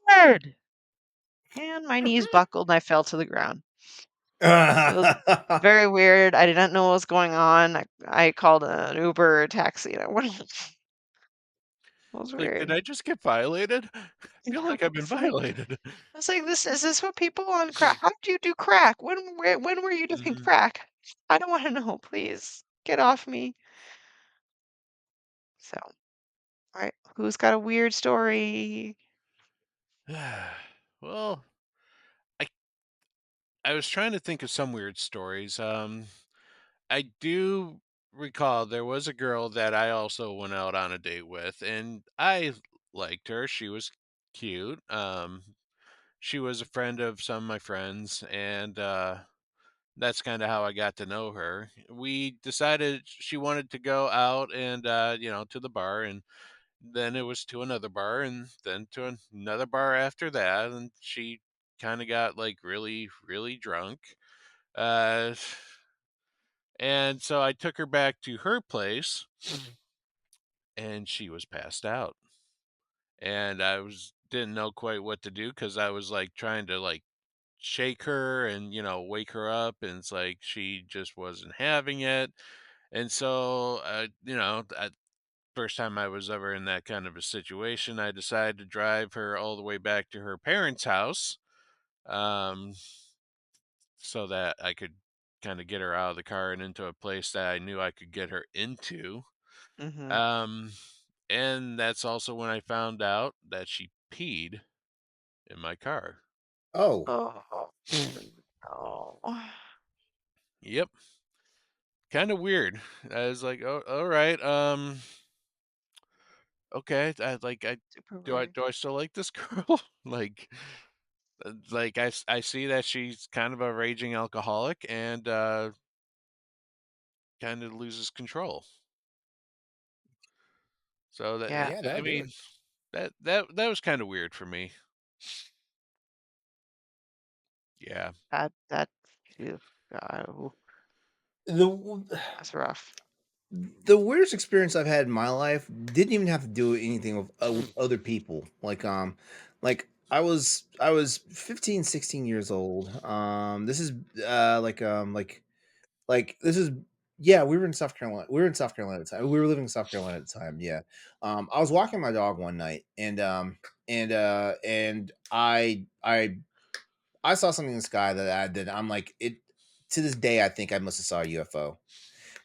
kid!" And my knees buckled and I fell to the ground. It was very weird. I did not know what was going on. I called an Uber or a taxi and I went. It was Like, did weird. I just get violated? I feel like I've been It's like violated. I was like, "This is this what people on crack? How do you do crack? When were you doing Mhm. crack? I don't want to know. Please get off me." So, all right, who's got a weird story? Well, I I was trying to think of some weird stories. I do recall there was a girl that I also went out on a date with, and I liked her. She was cute. She was a friend of some of my friends, and that's kind of how I got to know her. We decided she wanted to go out and to the bar, and then it was to another bar, and then to another bar after that, and she kind of got like really, really drunk. Uh, and so I took her back to her place, and she was passed out. And I was didn't know quite what to do because I was like trying to like shake her and wake her up, and it's like she just wasn't having it. And so first time I was ever in that kind of a situation, I decided to drive her all the way back to her parents' house, um, so that I could kind of get her out of the car and into a place that I knew I could get her into. Mhm. Um, and that's also when I found out that she peed in my car. Oh, Oh, no. Yep, kind of weird. I was like, oh, all right, okay. I Super do I weird. do I still like this girl? I see that she's kind of a raging alcoholic and kind of loses control. So Yeah, yeah, I that'll do it. mean that was kind of weird for me. Yeah. that phew, God, ooh, The that's rough. the weirdest experience I've had in my life didn't even have to do anything with other people. Like I was 15, 16 years old. This is this is yeah, we were in South Carolina. We were in South Carolina at the time. We were living in South Carolina at the time. Yeah. I was walking my dog one night, and I saw something in the sky that I'm like it. To this day, I think I must have saw a UFO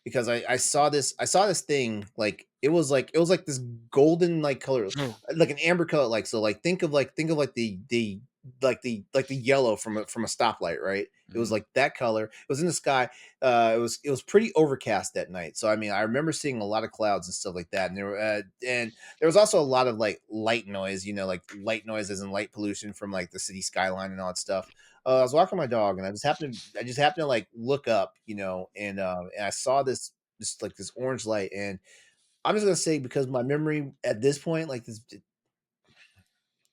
because I saw this thing like it was like this golden like color, like an amber color, like so like think of like the yellow from a stoplight, right? It was Mhm. like that color. It was in the sky. It was pretty overcast that night. So I mean, I remember seeing a lot of clouds and stuff like that, and there was also a lot of like light noise, like light noises and light pollution from like the city skyline and all that stuff. I was walking my dog, and I just happened to like look up, and I saw this orange light, and I'm just gonna say because my memory at this point, like this,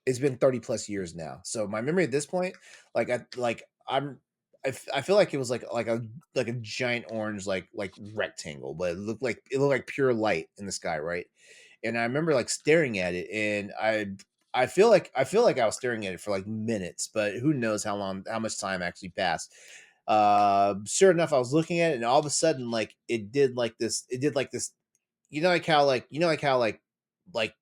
it's been 30 plus years now. So my memory at this point, like I like I'm. I feel like it was like a giant orange like rectangle, but it looked like pure light in the sky, right? And I remember like staring at it, and I feel like I was staring at it for like minutes, but who knows how much time actually passed. Sure enough, I was looking at it, and all of a sudden, like it did like this. Like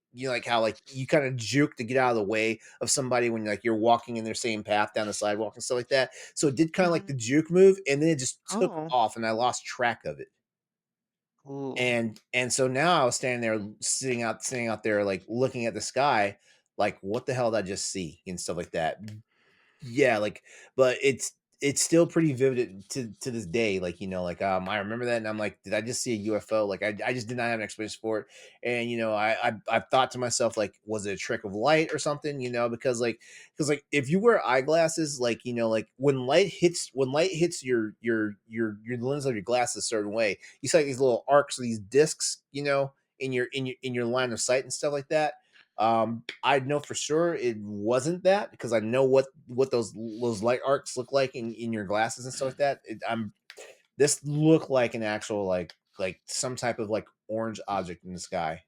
you kind of juke to get out of the way of somebody when like you're walking in their same path down the sidewalk and stuff like that. So it did kind of like Mhm. the juke move, and then it just took Oh, off, and I lost track of it. ooh, And so now I was standing there, sitting out there, like looking at the sky, like what the hell did I just see and stuff like that. Yeah, like, but it's still pretty vivid to this day. Like, I remember that, and I'm like, did I just see a UFO? Like, I just did not have an explanation for it. And I've thought to myself, like, was it a trick of light or something? Because if you wear eyeglasses, like, like when light hits your lens of your glasses a certain way, you see like these little arcs, these discs, in your line of sight and stuff like that. I know for sure it wasn't that because I know what those light arcs look like in your glasses and stuff like that. This looked like an actual like some type of like orange object in the sky,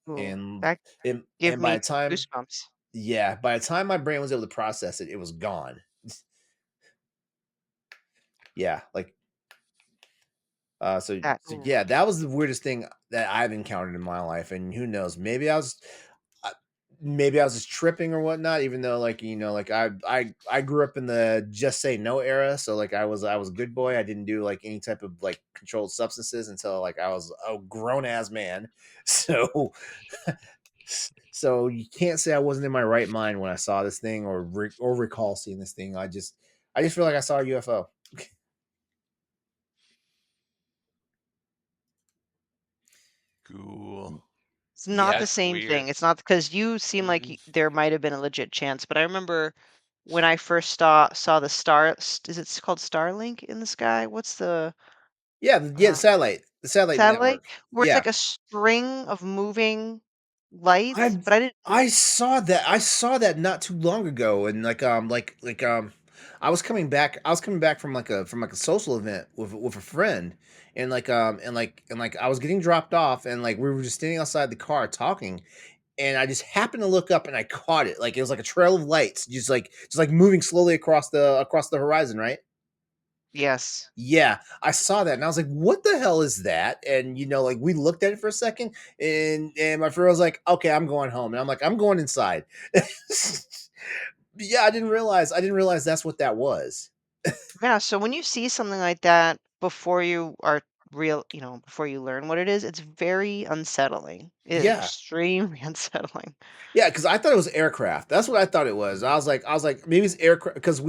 ooh, and that give and by me the time goosebumps. yeah, by the time my brain was able to process it, it was gone. Yeah, like so Ooh, yeah, that was the weirdest thing that I've encountered in my life, and who knows, uh, maybe I was just tripping or whatnot. Even though, like like I grew up in the just say no era, so like I was a good boy. I didn't do like any type of like controlled substances until like I was a grown ass man. So so you can't say I wasn't in my right mind when I saw this thing or recall seeing this thing. I just feel like I saw a UFO. Cool. it's Yeah, not the it's same weird. thing. It's not because you seem like Mhm. there might have been a legit chance, but I remember when I first saw the star. Is it called Starlink in the sky? What's the Yeah, the uh, satellite satellite network. where it's Yeah. like a string of moving? lights, I but I didn't. I saw that not too long ago, and I was coming back from like a social event with a friend, and I was getting dropped off, and like we were just standing outside the car talking, and I just happened to look up and I caught it. Like it was like a trail of lights, just like moving slowly across the horizon, right? Yes. Yeah, I saw that and I was like, "What the hell is that?" And like we looked at it for a second, and my friend was like, "Okay, I'm going home," and I'm like, "I'm going inside." Yeah, I didn't realize that's what that was. Yeah, so when you see something like that before you are before you learn what it is, it's very unsettling. It is Yeah, extremely unsettling. yeah, because I thought it was aircraft. That's what I thought it was. I was like, maybe it's aircraft because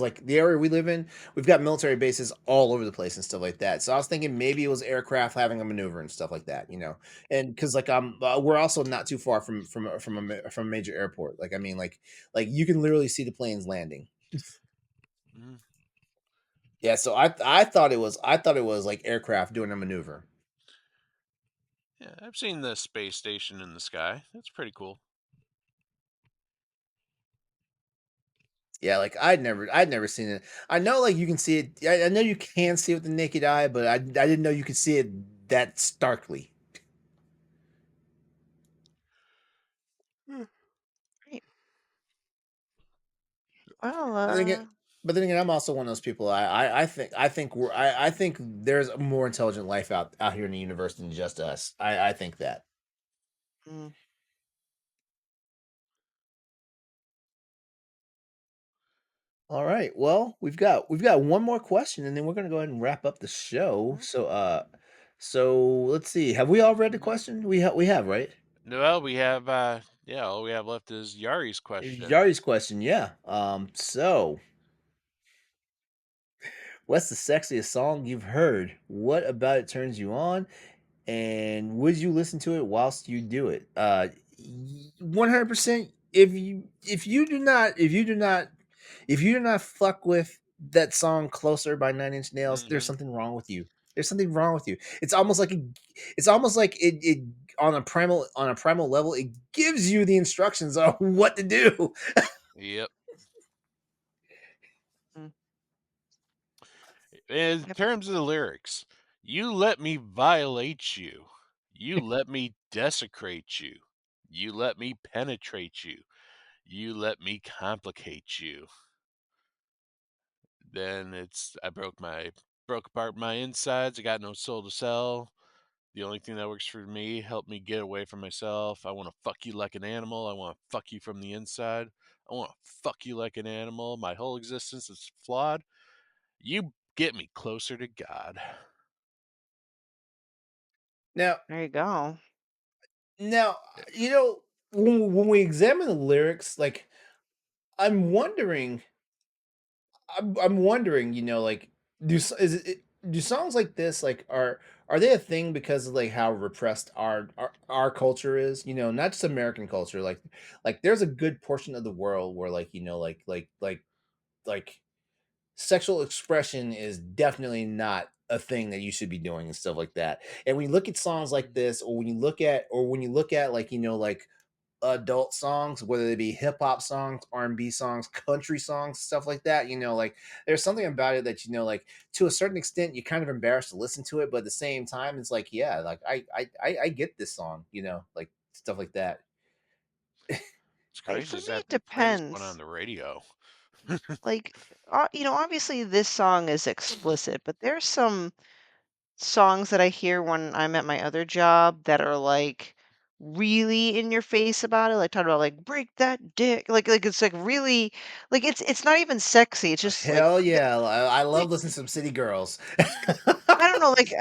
like the area we live in, we've got military bases all over the place and stuff like that. So I was thinking maybe it was aircraft having a maneuver and stuff like that. And because like we're also not too far from a major airport. Like I mean, like you can literally see the planes landing. Mm, Yeah, so I thought it was like aircraft doing a maneuver. yeah, I've seen the space station in the sky. That's pretty cool. Yeah, like I'd never seen it. I know like you can see it. I know you can see it with the naked eye, but I didn't know you could see it that starkly. Mm. Right. Well, But then again, but then again, I'm also one of those people. I think there's a more intelligent life out here in the universe than just us. I think that. mm, All right. Well, we've got one more question, and then we're gonna go ahead and wrap up the show. mm, So let's see. Have we all read the question? We have, right? Well, we have, yeah, all we have left is Yari's question. Yari's question, yeah. So what's the sexiest song you've heard? What about it turns you on? And would you listen to it whilst you do it? 100%. If you do not fuck with that song "Closer" by Nine Inch Nails, there's Hmm. something wrong with you. There's something wrong with you. It's almost like it on a primal level. It gives you the instructions on what to do. Yep. mm, In yep, terms of the lyrics, you let me violate you. You let me desecrate you. You let me penetrate you. You let me complicate you. Then I broke apart my insides. I got no soul to sell. The only thing that works for me, help me get away from myself. I want to fuck you like an animal. I want to fuck you from the inside. I want to fuck you like an animal. My whole existence is flawed. You get me closer to God. Now, there you go. now, you know, when we examine the lyrics, like I'm wondering I'm wondering, like, do songs like this like are they a thing because of like how repressed our culture is? Not just American culture. Like there's a good portion of the world where like like sexual expression is definitely not a thing that you should be doing and stuff like that. And when you look at songs like this, or when you look at like like adult songs, whether they be hip hop songs, R&B songs, country songs, stuff like that. Like there's something about it that like to a certain extent you're kind of embarrassed to listen to it, but at the same time it's like yeah, like I get this song, like stuff like that. It's Right, crazy. for Is me, that it the greatest one on depends. the radio? Like, obviously this song is explicit, but there's some songs that I hear when I'm at my other job that are like really in your face about it, like talking about like break that dick, like it's like really like it's not even sexy. It's just like Hell yeah, I love like, listening to some city girls. I don't know, like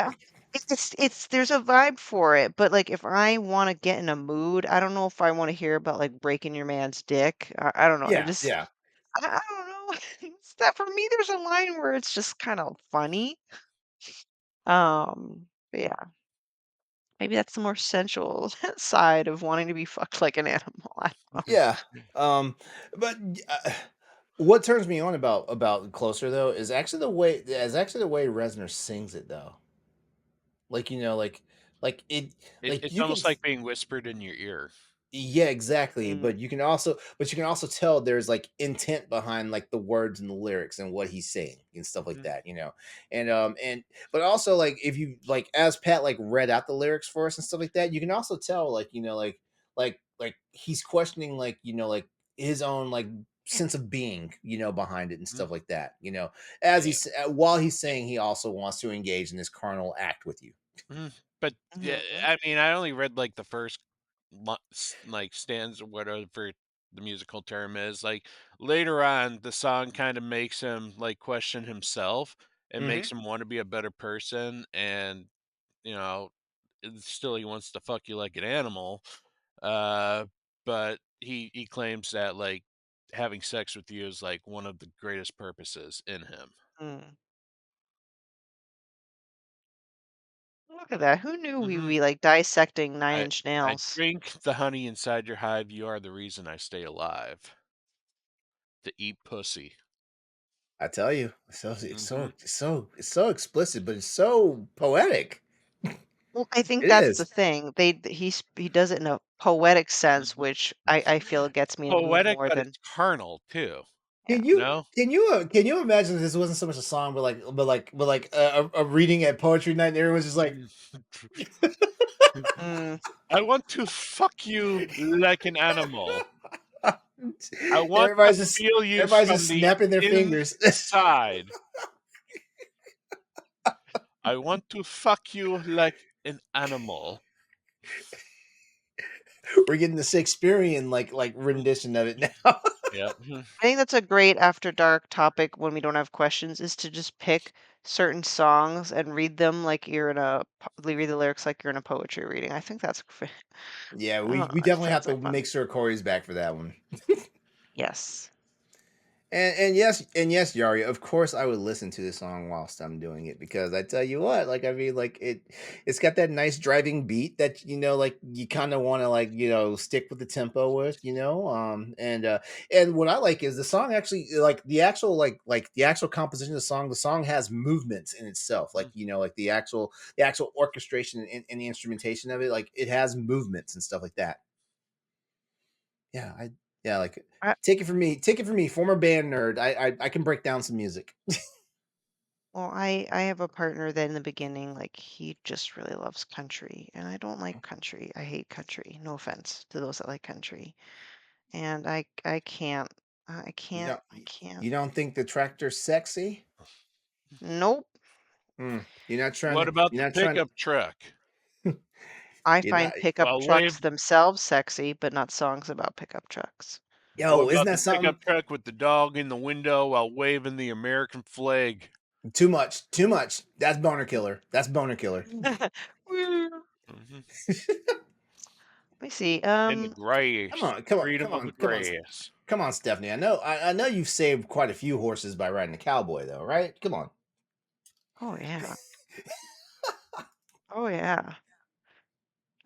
it's there's a vibe for it, but like if I want to get in a mood, I don't know if I want to hear about like breaking your man's dick. I don't know. Yeah, yeah. I don't know. It's that for me, there's a line where it's just kind of funny. But yeah, maybe that's the more sensual side of wanting to be fucked like an animal. I don't know. Yeah. Um, but what turns me on about Closer though is actually the way Reznor sings it though. Like Like it, like It's you can almost like being whispered in your ear. yeah, exactly. Mm, But you can also tell there's like intent behind like the words and the lyrics and what he's saying and stuff like Mhm. that, you know. And but also like if you like as Pat like read out the lyrics for us and stuff like that, you can also tell like like he's questioning like like his own like sense of being, behind it and Mhm. stuff like that, as Yeah. while he's saying he also wants to engage in this carnal act with you. Mhm. But, yeah, mhm, I mean, I only read, like, the first like, stanza, whatever the musical term is, like, later on, the song kinda makes him, like, question himself and Hmm. makes him wanna be a better person, and, you know, still he wants to fuck you like an animal, uh, but he claims that, like, having sex with you is, like, one of the greatest purposes in him. mm. Look at that. Who knew we'd Mhm. be like dissecting Nine I Inch I Nails? drink the honey inside your hive, you are the reason I stay alive. To eat pussy. I tell you, Mhm. it's so explicit, but it's so poetic. Well, I think It that's the is. thing. He does it in a poetic sense, Mhm. which I feel gets me in the mood Poetic, more but than it's carnal too, yeah. you know? Can you imagine if this wasn't so much a song, but like a reading at poetry night, and everyone's just like, Mhm. Mm, I want to fuck you like an animal. I want to everybody's just feel you everybody's from just the snapping their fingers. inside. I want to fuck you like an animal. We're getting the Shakespearean like rendition of it now. Yep. Mhm. I think that's a great after dark topic when we don't have questions is to just pick certain songs and read them like you're in a read the lyrics like you're in a poetry reading. I think that's Yeah, I don't know. we It definitely have sounds to like fun. make sure Corey's back for that one. Yes. And yes, Yari, of course I would listen to the song whilst I'm doing it because I tell you what, like I mean, like it's got that nice driving beat that like you kind of want to like stick with the tempo with, and what I like is the song actually like the actual composition of the song has movements in itself, like Mhm. like the actual orchestration and the instrumentation of it, like it has movements and stuff like that. Yeah, yeah, like I, take it from me, former band nerd. I can break down some music. well, I have a partner that in the beginning, like he just really loves country, and I don't like country. I hate country. No offense to those that like country, and I can't. You don't I can't. you don't think the tractor's sexy? Nope. Hmm. What about you're the not trying pickup truck? to I you're not find pickup Well, trucks wave themselves sexy, but not songs about pickup trucks. What yo, isn't about that the something? pickup truck with the dog in the window while waving the American flag? Too much. Too much. That's boner killer. That's boner killer. Let Mhm. me see. In the grass. Freedom of the grass. Come on, Stephanie. I know you've saved quite a few horses by riding a cowboy though, right? Come on. Oh yeah. Oh yeah.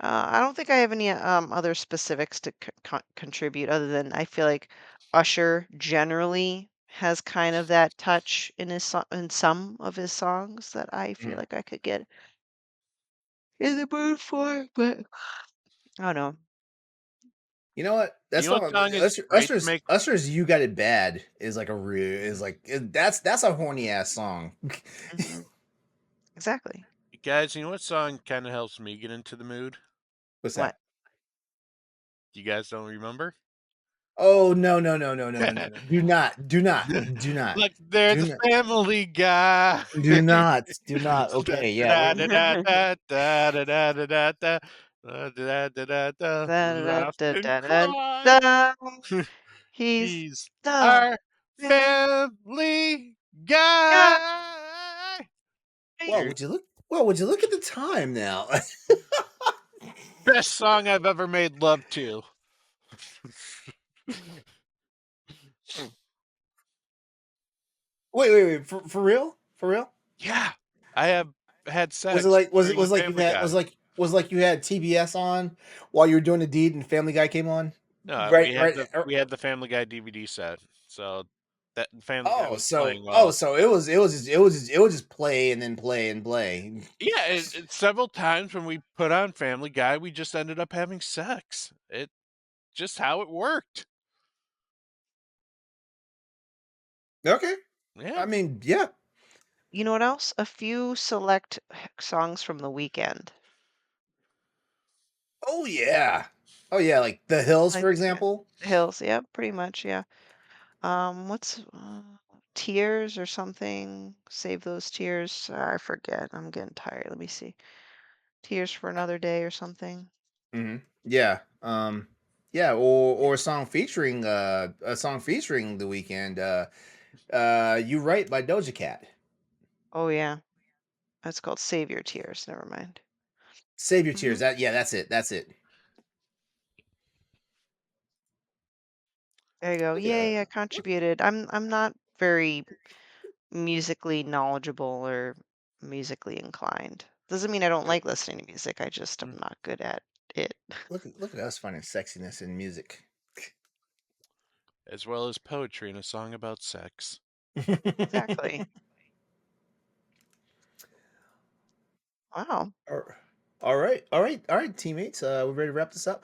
I don't think I have any other specifics to contribute other than I feel like Usher generally has kind of that touch in in some of his songs that I feel Mm. like I could get in the mood for, but I don't know. You know what? You That's know what not song is great to make Usher's "You Got It Bad" is like a real is Mhm. like that's a horny ass song. Hmm. Exactly. Guys, you know what song kinda helps me get into the mood? What's What? that? You guys don't remember? Oh no! Do not, Look, there's do a not, Family Guy. do not. Da Okay, yeah, da da da da da da da da da da da da da da laugh and cry. Da-da-da-da-da. He's He's the our man Family guy. Guy. Here, Well, would you look at the time now? best song I've ever made love to. Wait, for real? For real? Yeah, I have had Was it sex like during was like you Family had Guy. was like you had TBS on while you were doing the deed and Family Guy came on? No, Right, right. we had the Family Guy DVD set, so that Family Guy Oh, was so playing oh, while. so it was just play and then play and play. Yeah, several times when we put on Family Guy, we just ended up having sex. It just how it worked. Okay. Yeah. I mean, yeah. You know what else? A few select songs from the weekend. Oh yeah. Oh yeah, like The Hills, Like for yeah, example. The Hills. Yeah, pretty much. Yeah. What's Tears or something? Save those tears. I forget. I'm getting tired. Let me see. Tears for Another Day or something. Yeah. Yeah, or a song featuring The Weeknd. You Right by Doja Cat. Oh yeah, that's called Save Your Tears. Never mind. Save Your Hmm. Tears. That's it. That's it. There you go. Yeah. Yay, I contributed. I'm not very musically knowledgeable or musically inclined. Doesn't mean I don't like listening to music. I just am not good at it. Look at us finding sexiness in music. As well as poetry and a song about sex. Exactly. Wow. All right, teammates. We're ready to wrap this up.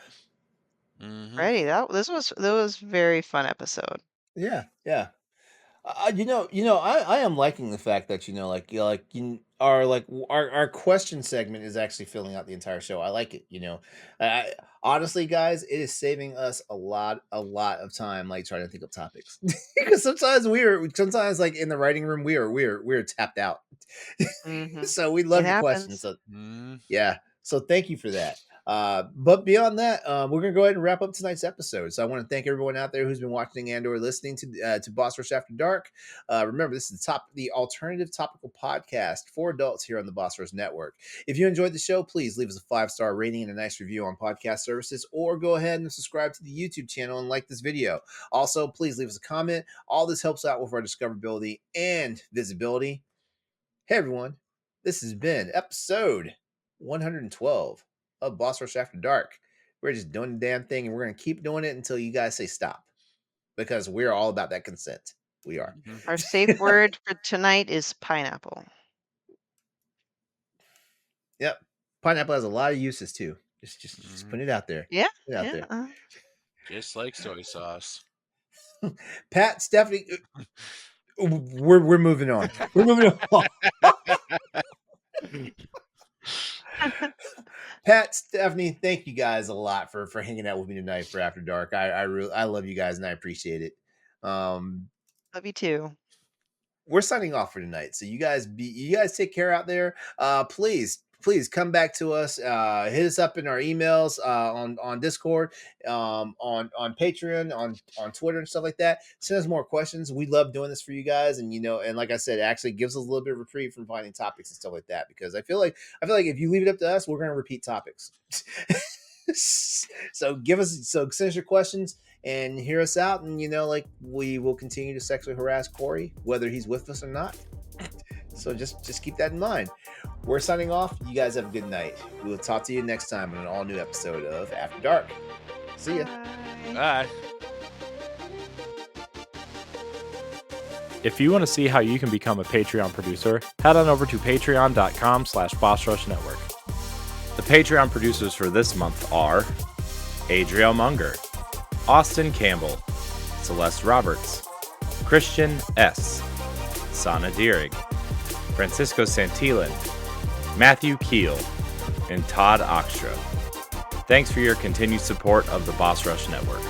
Hmm. Ready. That was very fun episode. Yeah, yeah. I am liking the fact that our question segment is actually filling out the entire show. I like it. Honestly, guys, it is saving us a lot of time, like trying to think of topics because sometimes like in the writing room we are tapped out. Hmm. So we It love your questions. happens. So Mm. yeah. So thank you for that. But beyond that, we're gonna go ahead and wrap up tonight's episode. So I want to thank everyone out there who's been watching and/or listening to Boss Rush After Dark. Remember, this is the alternative topical podcast for adults here on the Boss Rush Network. If you enjoyed the show, please leave us a 5-star rating and a nice review on podcast services, or go ahead and subscribe to the YouTube channel and like this video. Also, please leave us a comment. All this helps out with our discoverability and visibility. Hey everyone, this has been episode 112 of Boss Rush After Dark. We're just doing the damn thing and we're going to keep doing it until you guys say stop because we're all about that consent. We are. Hmm. Our safe word for tonight is pineapple. Yep. Pineapple has a lot of uses too. Just Hmm. put it out there. Yeah, Put it out yeah. there. Just like soy sauce. Pat, Stephanie, we're moving on. We're moving on. Pat, Stephanie, thank you guys a lot for hanging out with me tonight for After Dark. I love you guys and I appreciate it. Um, Love you too. we're signing off for tonight. So you guys take care out there. Please come back to us. Hit us up in our emails on Discord, on Patreon, on Twitter and stuff like that. Send us more questions. We love doing this for you guys, and and like I said, it actually gives us a little bit of reprieve from finding topics and stuff like that. Because I feel like if you leave it up to us, we're gonna repeat topics. So send us your questions and hear us out, and we will continue to sexually harass Corey whether he's with us or not. So just keep that in mind. We're signing off. You guys have a good night. We will talk to you next time on an all new episode of After Dark. See ya. Bye. Bye. If you want to see how you can become a Patreon producer, head on over to patreon.com/BossRushNetwork. The Patreon producers for this month are Adriel Munger, Austin Campbell, Celeste Roberts, Christian S., Sana Dierig, Francisco Santillan, Matthew Keel, and Todd Oxtra. Thanks for your continued support of the Boss Rush Network.